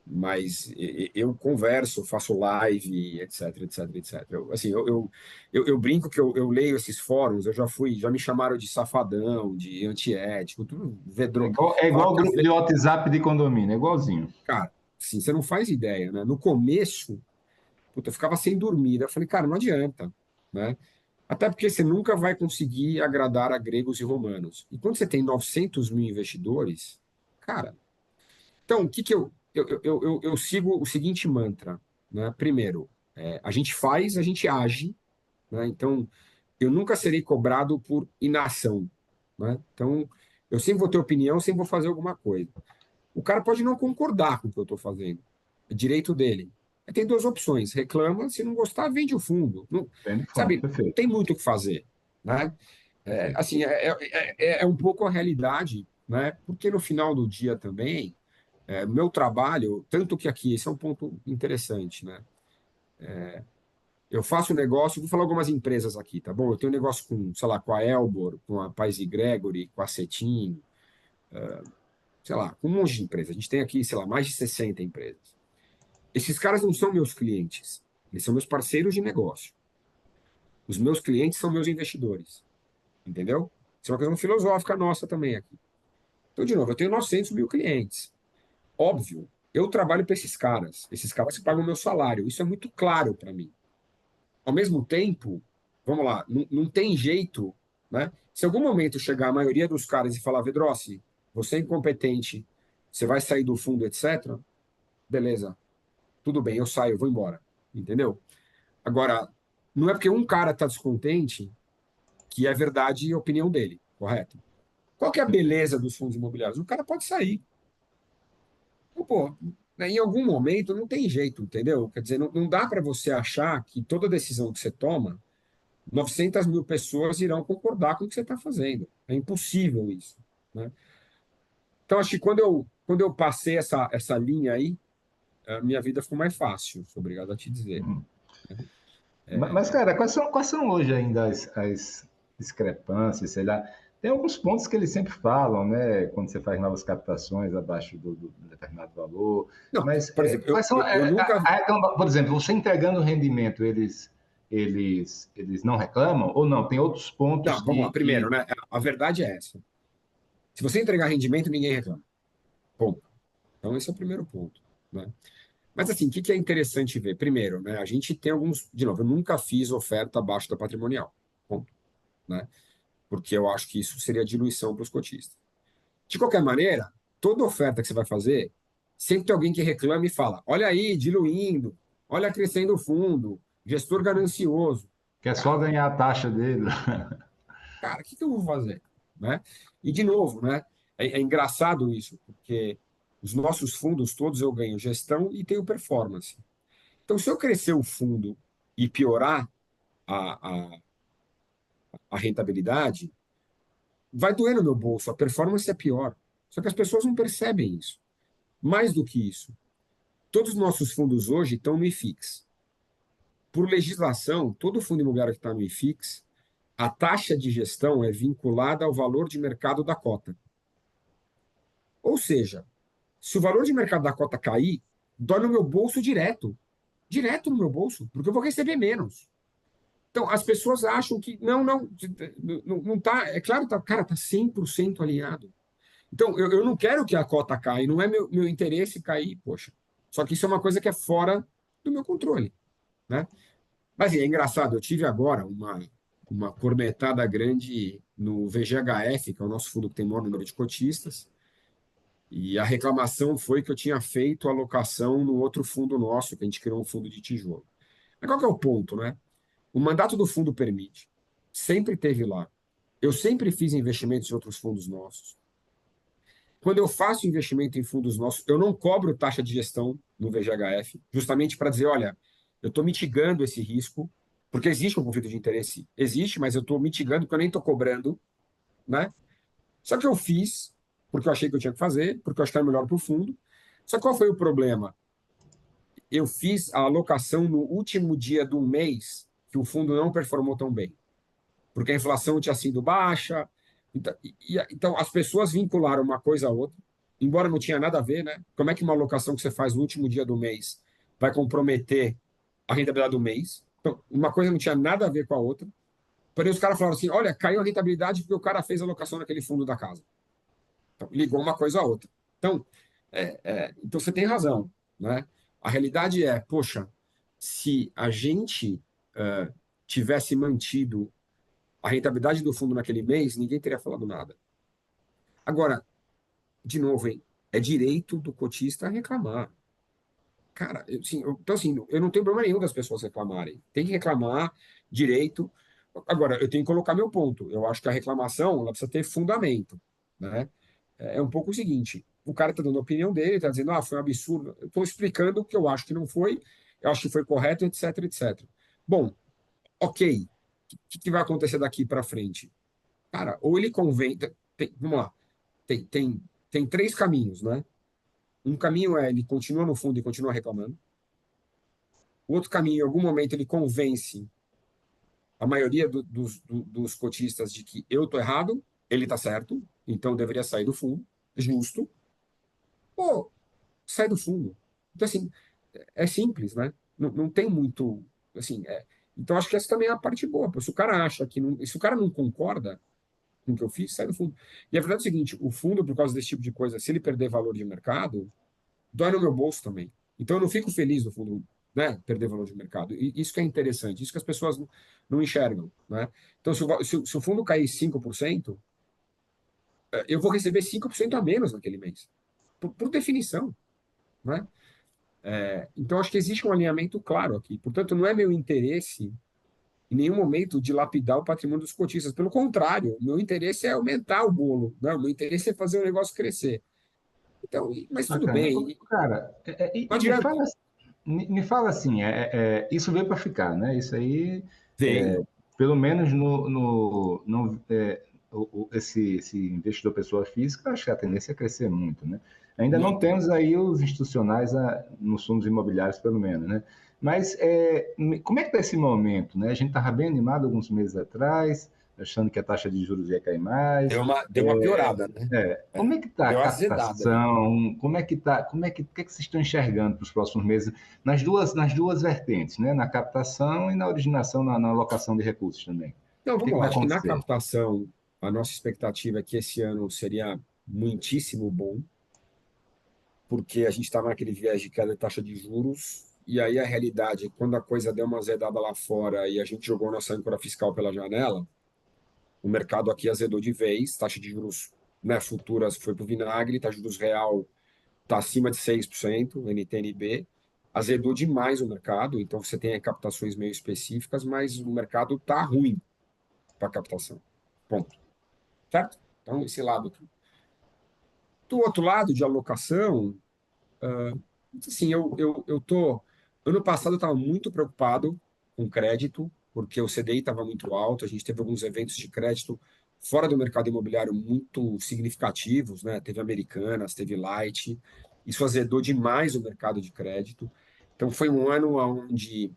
mas eu converso, faço live, etc, etc, etc. Eu brinco que eu leio esses fóruns, já me chamaram de safadão, de antiético, tudo vedrou. É Falar igual o que às grupo vezes, de WhatsApp de condomínio, é igualzinho. cara, assim, você não faz ideia, né? No começo, puta, eu ficava sem dormir. Eu falei, cara, não adianta, né? Até porque você nunca vai conseguir agradar a gregos e romanos. E quando você tem 900 mil investidores, cara, então, o que que eu sigo o seguinte mantra, né? Primeiro, a gente faz, a gente age, né? Então, eu nunca serei cobrado por inação, né? Então, eu sempre vou ter opinião, sempre vou fazer alguma coisa. O cara pode não concordar com o que eu estou fazendo, é direito dele. Aí tem duas opções: reclama, se não gostar, vende o fundo. Não, Bem de fundo, sabe, não perfeito, tem muito o que fazer, né? perfeito. Assim, é um pouco a realidade, né? Porque no final do dia também meu trabalho, tanto que aqui, esse é um ponto interessante, né? Eu faço negócio, vou falar algumas empresas aqui, tá bom? Eu tenho negócio com, sei lá, com a Elbor, com a Pais e Gregory, com a Cetim, sei lá, com um monte de empresas. A gente tem aqui, sei lá, mais de 60 empresas. Esses caras não são meus clientes, eles são meus parceiros de negócio. Os meus clientes são meus investidores, entendeu? Isso é uma questão filosófica nossa também aqui. Então, de novo, eu tenho 900 mil clientes. Óbvio, eu trabalho para esses caras que pagam o meu salário. Isso é muito claro para mim. Ao mesmo tempo, vamos lá, não tem jeito, né? Se em algum momento chegar a maioria dos caras e falar, Vedrossi, você é incompetente, você vai sair do fundo, etc., beleza, tudo bem, eu saio, eu vou embora, entendeu? Agora, não é porque um cara está descontente que é verdade a opinião dele, correto? Qual que é a beleza dos fundos imobiliários? O cara pode sair. Então, pô, né, em algum momento não tem jeito, entendeu? Quer dizer, não dá para você achar que toda decisão que você toma 900 mil pessoas irão concordar com o que você está fazendo. É impossível isso, né? Então, acho que quando eu passei essa linha aí, a minha vida ficou mais fácil, sou obrigado a te dizer. Mas, cara, quais são hoje ainda as discrepâncias, sei lá? Tem alguns pontos que eles sempre falam, né? Quando você faz novas captações abaixo de determinado valor. Não, Mas por exemplo, quais são. eu nunca. Por exemplo, você entregando o rendimento, eles não reclamam? Ou não? Tem outros pontos Não, vamos lá. Primeiro, que né? A verdade é essa. Se você entregar rendimento, ninguém reclama. Ponto. Então, esse é o primeiro ponto, né? Mas assim, o que é interessante ver? Primeiro, né, a gente tem alguns. De novo, eu nunca fiz oferta abaixo da patrimonial. Ponto, né? Porque eu acho que isso seria diluição para os cotistas. De qualquer maneira, toda oferta que você vai fazer, sempre tem alguém que reclama e fala: olha aí, diluindo, olha crescendo o fundo, gestor ganancioso. Quer só Cara, ganhar a taxa dele. cara, o que eu vou fazer? Né? E, de novo, né, é engraçado isso, porque os nossos fundos todos eu ganho gestão e tenho performance. Então, se eu crescer o fundo e piorar a, a, a rentabilidade, vai doer no meu bolso, a performance é pior. Só que as pessoas não percebem isso. Mais do que isso, todos os nossos fundos hoje estão no IFIX. Por legislação, todo fundo imobiliário que está no IFIX, a taxa de gestão é vinculada ao valor de mercado da cota. Ou seja, se o valor de mercado da cota cair, dói no meu bolso direto. Direto no meu bolso, porque eu vou receber menos. Então, as pessoas acham que não tá. É claro, tá, cara, tá 100% alinhado. Então, eu não quero que a cota caia, não é meu interesse cair, poxa. Só que isso é uma coisa que é fora do meu controle, né? Mas assim, é engraçado, eu tive agora uma cornetada grande no VGHF, que é o nosso fundo que tem maior número de cotistas, e a reclamação foi que eu tinha feito alocação no outro fundo nosso, que a gente criou um fundo de tijolo. Mas qual que é o ponto, né? O mandato do fundo permite. Sempre teve lá. Eu sempre fiz investimentos em outros fundos nossos. Quando eu faço investimento em fundos nossos, eu não cobro taxa de gestão no VGHF, justamente para dizer, olha, eu estou mitigando esse risco, porque existe um conflito de interesse. Existe, mas eu estou mitigando porque eu nem estou cobrando, né? Só que eu fiz porque eu achei que eu tinha que fazer, porque eu acho que era melhor para o fundo. Só que qual foi o problema? Eu fiz a alocação no último dia do mês que o fundo não performou tão bem, porque a inflação tinha sido baixa. Então, as pessoas vincularam uma coisa a outra, embora não tinha nada a ver, né? Como é que uma alocação que você faz no último dia do mês vai comprometer a rentabilidade do mês? Então, uma coisa não tinha nada a ver com a outra. Porém, os caras falaram assim: olha, caiu a rentabilidade porque o cara fez a alocação naquele fundo da casa. Então, ligou uma coisa a outra. Então, então você tem razão, né? A realidade é, poxa, se a gente tivesse mantido a rentabilidade do fundo naquele mês, ninguém teria falado nada. Agora, de novo, hein, é direito do cotista reclamar. Cara, então assim, eu não tenho problema nenhum das pessoas reclamarem. Tem que reclamar, direito. Agora, eu tenho que colocar meu ponto. Eu acho que a reclamação ela precisa ter fundamento, né? É um pouco o seguinte: o cara está dando a opinião dele, está dizendo, foi um absurdo. Eu estou explicando o que eu acho que não foi, eu acho que foi correto, etc, etc. Bom, ok. O que vai acontecer daqui para frente? Cara, ou ele convém. Vamos lá. Tem, tem, tem três caminhos, né? Um caminho é ele continua no fundo e continua reclamando. O outro caminho, em algum momento, ele convence a maioria dos cotistas de que eu estou errado, ele está certo, então eu deveria sair do fundo, justo. Ou sai do fundo. Então, assim, é simples, né? Não tem muito. Assim, então, acho que essa também é a parte boa. Se o cara acha que. Não, se o cara não concorda com o que eu fiz, sai do fundo. E a verdade é o seguinte: o fundo, por causa desse tipo de coisa, se ele perder valor de mercado, dói no meu bolso também. Então eu não fico feliz no fundo, né, perder valor de mercado. E isso que é interessante, isso que as pessoas não enxergam, né? Então se o fundo cair 5%, eu vou receber 5% a menos naquele mês, por definição, né? Então acho que existe um alinhamento claro aqui. Portanto, não é meu interesse em nenhum momento dilapidar o patrimônio dos cotistas. Pelo contrário, meu interesse é aumentar o bolo, né? O meu interesse é fazer o negócio crescer. Então, mas tudo Bacana. bem, Cara, não e adianta. me fala assim, isso veio para ficar, né? Isso aí, Veio. pelo menos esse investidor pessoa física, acho que a tendência é crescer muito, né? Ainda não Muito. temos aí os institucionais nos fundos imobiliários, pelo menos, né? Mas como é que está esse momento, né? A gente estava bem animado alguns meses atrás, achando que a taxa de juros ia cair mais. Deu uma piorada, né? Como é que está a Deu uma azedada aí. captação? Como é que tá? O que é que vocês estão enxergando para os próximos meses nas duas vertentes, né? Na captação e na originação, na alocação de recursos também. Não, O que é vamos que lá. vai Acho que na acontecer? captação, a nossa expectativa é que esse ano seria muitíssimo bom. porque a gente estava naquele viés de queda de taxa de juros, e aí a realidade, quando a coisa deu uma azedada lá fora e a gente jogou nossa âncora fiscal pela janela, o mercado aqui azedou de vez, taxa de juros, né, futuras foi para o vinagre, taxa de juros real está acima de 6%, NTNB, azedou demais o mercado, então você tem captações meio específicas, mas o mercado está ruim para captação. Ponto. Certo? Então, esse lado aqui. Do outro lado, de alocação, assim, eu tô. Ano passado eu estava muito preocupado com crédito, porque o CDI estava muito alto, a gente teve alguns eventos de crédito fora do mercado imobiliário muito significativos, né? Teve Americanas, teve Light, isso azedou demais o mercado de crédito. Então foi um ano onde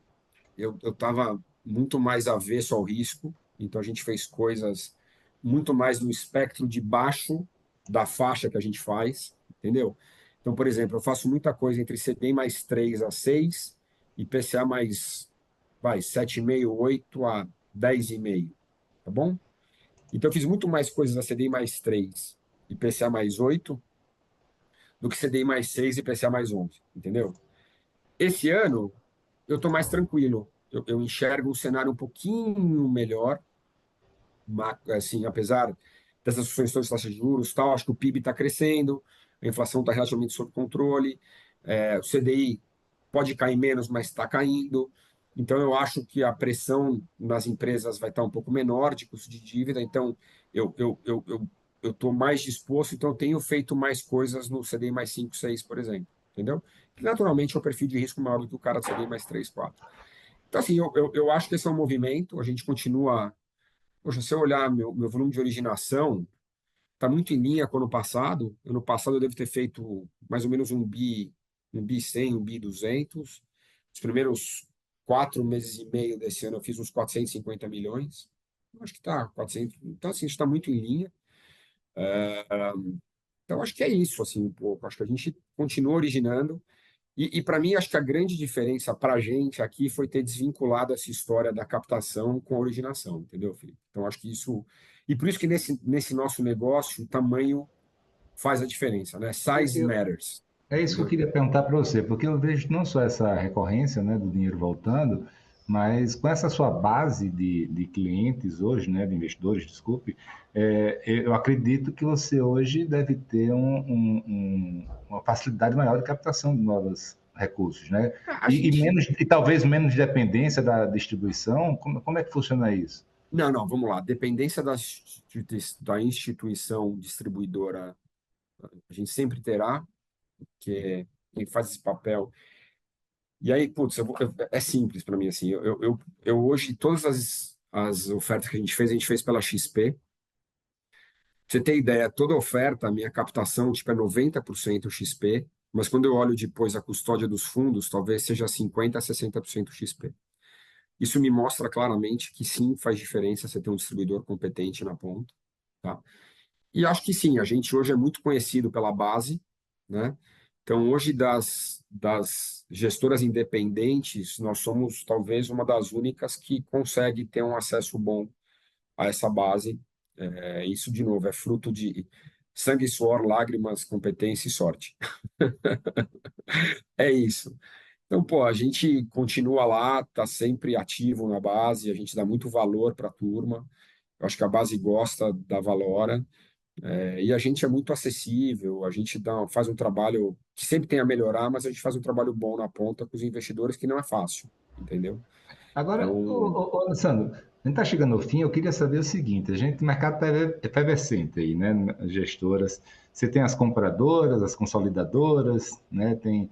eu estava muito mais avesso ao risco, então a gente fez coisas muito mais no espectro de baixo da faixa que a gente faz, entendeu? Então, por exemplo, eu faço muita coisa entre CDI mais 3 a 6 e PCA mais, vai, 7,5, 8 a 10,5, tá bom? Então, eu fiz muito mais coisas a CDI mais 3 e PCA mais 8 do que CDI mais 6 e PCA mais 11, entendeu? Esse ano, eu estou mais tranquilo. Eu enxergo um cenário um pouquinho melhor, assim, apesar dessas sugestões de taxa de juros, tal, acho que o PIB está crescendo, a inflação está relativamente sob controle, o CDI pode cair menos, mas está caindo. Então, eu acho que a pressão nas empresas vai estar um pouco menor de custo de dívida. Então, eu estou mais disposto, então eu tenho feito mais coisas no CDI mais 5 6 por exemplo. Entendeu? Que naturalmente é um perfil de risco maior do que o cara do CDI mais 3 quatro. Então, assim, eu acho que esse é um movimento, a gente continua. Poxa, se eu olhar meu volume de originação, está muito em linha com o ano passado. Ano passado eu devo ter feito mais ou menos um bi 100, um bi 200. Os primeiros 4 meses e meio desse ano eu fiz uns 450 milhões. Eu acho que está 400. Então, assim, isso está muito em linha. Então, acho que é isso, assim, um pouco. Acho que a gente continua originando. E para mim, acho que a grande diferença para a gente aqui foi ter desvinculado essa história da captação com a originação, entendeu, Felipe? Então, acho que isso. E por isso que nesse nosso negócio, o tamanho faz a diferença, né? Size Eu, matters, É isso que eu entendeu? queria perguntar para você, porque eu vejo não só essa recorrência, né, do dinheiro voltando, mas com essa sua base de clientes hoje, né, de investidores, desculpe, eu acredito que você hoje deve ter uma facilidade maior de captação de novos recursos, né? A gente. E talvez menos dependência da distribuição. Como é que funciona isso? Não, não, vamos lá. Dependência da instituição distribuidora, a gente sempre terá, que é quem faz esse papel. E aí, putz, é simples para mim, assim. Eu hoje, todas as ofertas que a gente fez pela XP. Pra você ter ideia, toda oferta, a minha captação, tipo, é 90% XP, mas quando eu olho depois a custódia dos fundos, talvez seja 50 a 60% XP. Isso me mostra claramente que sim, faz diferença você ter um distribuidor competente na ponta, tá? E acho que sim, a gente hoje é muito conhecido pela base, né? Então, hoje, das gestoras independentes, nós somos talvez uma das únicas que consegue ter um acesso bom a essa base. Isso, de novo, é fruto de sangue, suor, lágrimas, competência e sorte. É isso. Então, pô, a gente continua lá, tá sempre ativo na base, a gente dá muito valor para a turma. Eu acho que a base gosta da Valora, e a gente é muito acessível, a gente faz um trabalho que sempre tem a melhorar, mas a gente faz um trabalho bom na ponta com os investidores que não é fácil, entendeu? Agora, Então, Alessandro, a gente está chegando ao fim, eu queria saber o seguinte, o mercado está efervescente aí, né, as gestoras, você tem as compradoras, as consolidadoras, né, tem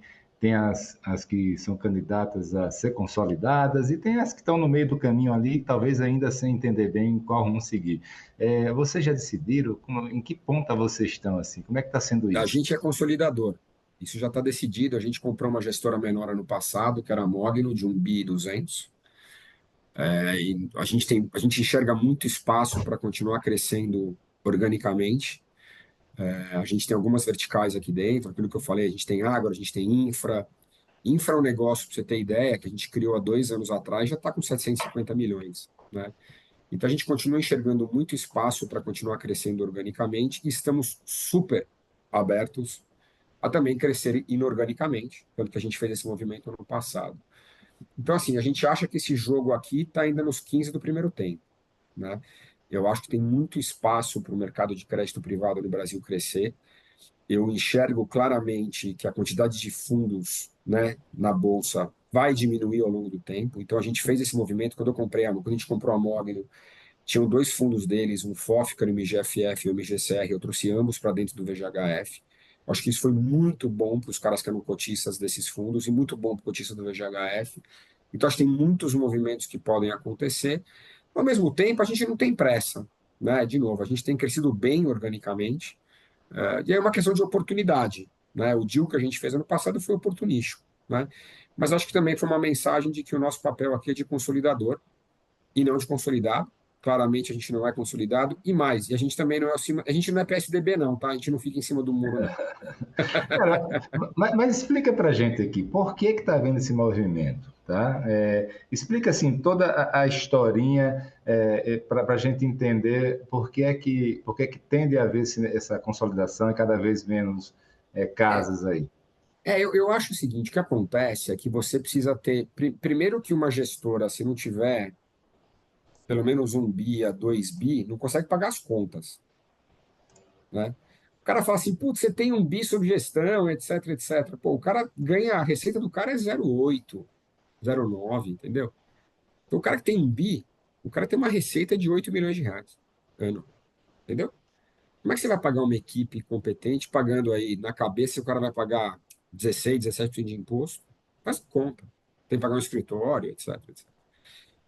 as que são candidatas a ser consolidadas e tem as que estão no meio do caminho ali, talvez ainda sem entender bem qual rumo seguir. Vocês já decidiram em que ponta vocês estão, assim, como é que está sendo a isso? gente é consolidador. Isso já está decidido. A gente comprou uma gestora menor ano passado, que era a Mogno, de 1,2 bi. E a gente enxerga muito espaço para continuar crescendo organicamente. A gente tem algumas verticais aqui dentro, aquilo que eu falei, a gente tem agro, a gente tem infra. Infra é um negócio, para você ter ideia, que a gente criou há 2 anos atrás, já está com 750 milhões, né? Então a gente continua enxergando muito espaço para continuar crescendo organicamente e estamos super abertos a também crescer inorganicamente, tanto que a gente fez esse movimento ano passado. Então, assim, a gente acha que esse jogo aqui está ainda nos 15 do primeiro tempo, né? Eu acho que tem muito espaço para o mercado de crédito privado no Brasil crescer. Eu enxergo claramente que a quantidade de fundos, né, na bolsa vai diminuir ao longo do tempo. Então a gente fez esse movimento quando a gente comprou a Mogno, tinham dois fundos deles, um FOF, que era o MGFF e o MGCR, eu trouxe ambos para dentro do VGHF. Acho que isso foi muito bom para os caras que eram cotistas desses fundos e muito bom para o cotista do VGHF. Então acho que tem muitos movimentos que podem acontecer. Ao mesmo tempo, a gente não tem pressa, né? De novo, a gente tem crescido bem organicamente. E é uma questão de oportunidade, né? O deal que a gente fez ano passado foi oportunístico, né? Mas acho que também foi uma mensagem de que o nosso papel aqui é de consolidador e não de consolidado. Claramente a gente não é consolidado e mais, e a gente também não é acima, a gente não é PSDB não, tá? A gente não fica em cima do muro não. Cara, mas explica para a gente aqui, por que está havendo esse movimento, tá? Explica assim toda a historinha para a gente entender por que que tende a haver essa consolidação e cada vez menos É, casas aí. eu acho o seguinte, o que acontece é que você precisa ter, primeiro que uma gestora, se não tiver pelo menos 1 bi a 2 bi, não consegue pagar as contas, né? O cara fala assim, putz, você tem 1 bi sob gestão, etc, etc. Pô, o cara ganha, a receita do cara é 0,8, 0,9, entendeu? Então, o cara que tem 1 bi, o cara tem uma receita de 8 milhões de reais ano, entendeu? Como é que você vai pagar uma equipe competente pagando aí na cabeça, o cara vai pagar 16, 17% de imposto? Faz conta. Tem que pagar um escritório, etc, etc.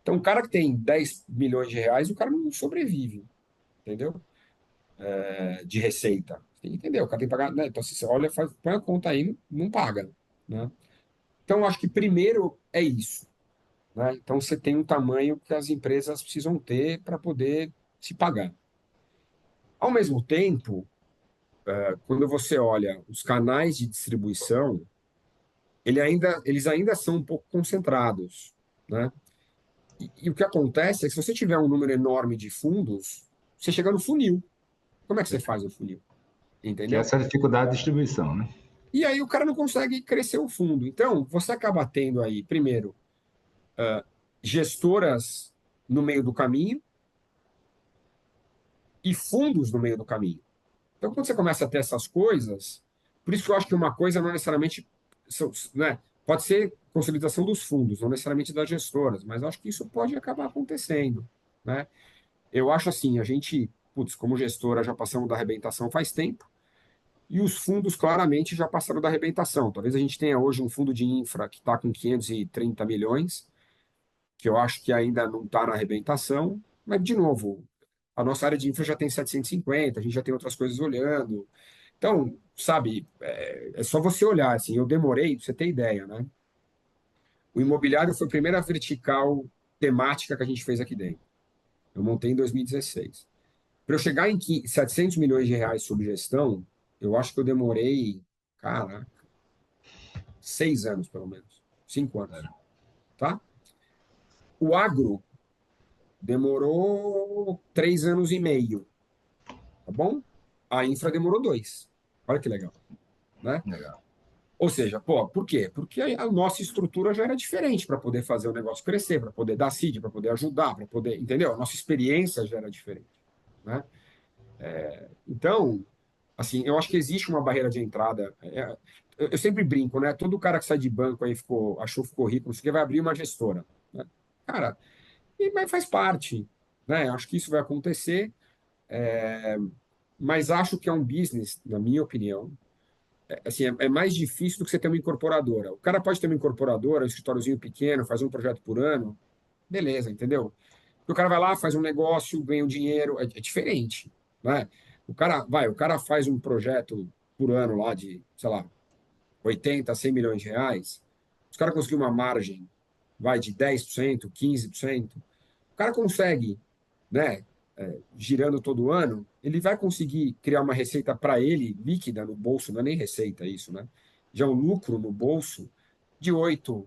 Então, o cara que tem 10 milhões de reais, o cara não sobrevive, entendeu? De receita. Entendeu? O cara tem que pagar, né? Então, se você olha, põe a conta aí, não paga, né? Então, eu acho que primeiro é isso, né? Então, você tem um tamanho que as empresas precisam ter para poder se pagar. Ao mesmo tempo, quando você olha os canais de distribuição, eles ainda são um pouco concentrados, né? E o que acontece é que se você tiver um número enorme de fundos, você chega no funil. Como é que você faz o funil? Que é Entendeu? essa dificuldade de distribuição, né? E aí o cara não consegue crescer o fundo. Então, você acaba tendo aí, primeiro, gestoras no meio do caminho e fundos no meio do caminho. Então, quando você começa a ter essas coisas, por isso que eu acho que uma coisa não necessariamente, né, pode ser consolidação dos fundos, não necessariamente das gestoras, mas eu acho que isso pode acabar acontecendo, né? Eu acho assim, a gente, putz, como gestora já passamos da arrebentação faz tempo, e os fundos claramente já passaram da arrebentação. Talvez a gente tenha hoje um fundo de infra que está com 530 milhões, que eu acho que ainda não está na arrebentação, mas, de novo, a nossa área de infra já tem 750, a gente já tem outras coisas olhando. Então, sabe, é só você olhar, assim, eu demorei, pra você ter ideia, né? O imobiliário foi a primeira vertical temática que a gente fez aqui dentro. Eu montei em 2016. Para eu chegar em 700 milhões de reais sob gestão, eu acho que eu demorei, cara, 6 anos, pelo menos. 5 anos, tá? O agro demorou 3 anos e meio, tá bom? A infra demorou 2. Olha que legal, né? Legal. Ou seja, pô, por quê? Porque a nossa estrutura já era diferente para poder fazer o negócio crescer, para poder dar seed, para poder ajudar, para poder, entendeu? A nossa experiência já era diferente, né? Então, assim, eu acho que existe uma barreira de entrada. Eu sempre brinco, né? Todo cara que sai de banco aí achou que ficou rico, não sei o que, vai abrir uma gestora, né? Cara, mas faz parte, né? Acho que isso vai acontecer, mas acho que é um business, na minha opinião, assim, é mais difícil do que você ter uma incorporadora. O cara pode ter uma incorporadora, um escritóriozinho pequeno, faz um projeto por ano, beleza, entendeu? O cara vai lá, faz um negócio, ganha um dinheiro, é diferente, né? O cara faz um projeto por ano lá de, sei lá, 80, 100 milhões de reais. Os caras conseguiu uma margem, vai de 10%, 15%. O cara consegue, né, girando todo ano, ele vai conseguir criar uma receita para ele líquida no bolso, não é nem receita isso, né? Já um lucro no bolso de 8,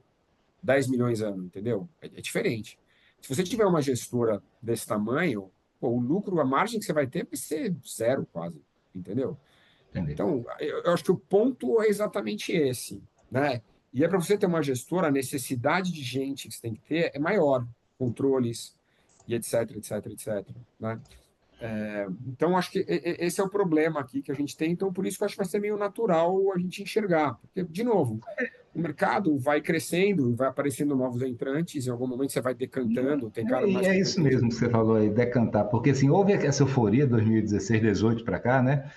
10 milhões ano, entendeu? É diferente. Se você tiver uma gestora desse tamanho, pô, o lucro, a margem que você vai ter vai ser zero quase, entendeu? Entendi. Então, eu acho que o ponto é exatamente esse, né? E para você ter uma gestora, a necessidade de gente que você tem que ter é maior, controles e etc, etc, etc, né? Então, acho que esse é o problema aqui que a gente tem. Então, por isso que eu acho que vai ser meio natural a gente enxergar. Porque, de novo, o mercado vai crescendo, vai aparecendo novos entrantes, em algum momento você vai decantando, tem cara mais É isso mesmo que você falou aí, decantar, porque assim, houve essa euforia 2016, 18 para cá, né?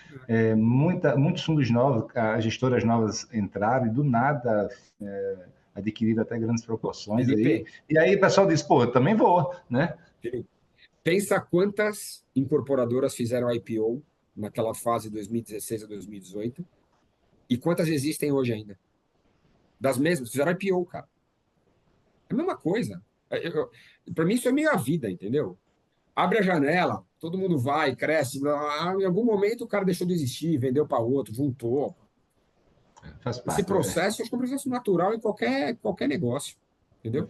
Muitos fundos novos, as gestoras novas entraram e do nada adquiriram até grandes proporções Felipe, aí. E aí o pessoal diz, pô, eu também vou, né? pensa quantas incorporadoras fizeram IPO naquela fase 2016 a 2018 e quantas existem hoje ainda. Das mesmas, fizeram IPO, cara. É a mesma coisa. Para mim, isso é meio a vida, entendeu? Abre a janela, todo mundo vai, cresce. Em algum momento o cara deixou de existir, vendeu para outro, juntou. Faz Esse parte. processo, acho que é um processo natural em qualquer negócio, entendeu?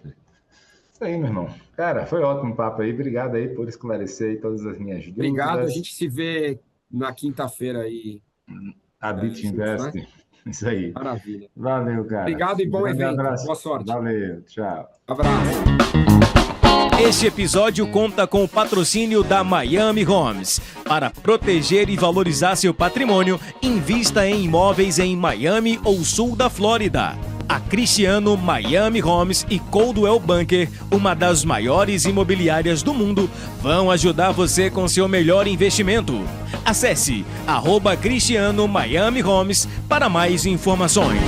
Isso aí, meu irmão. Cara, foi ótimo o papo aí. Obrigado aí por esclarecer aí todas as minhas dúvidas. Obrigado, a gente se vê na quinta-feira aí. A Bit Invest. Né? Isso aí. Maravilha. Valeu, cara. Obrigado e bom evento. Abraço. Boa sorte. Valeu, tchau. Abraço. Este episódio conta com o patrocínio da Miami Homes. Para proteger e valorizar seu patrimônio, invista em imóveis em Miami ou sul da Flórida. A Cristiano Miami Homes e Coldwell Banker, uma das maiores imobiliárias do mundo, vão ajudar você com seu melhor investimento. Acesse @Cristiano Miami Homes para mais informações.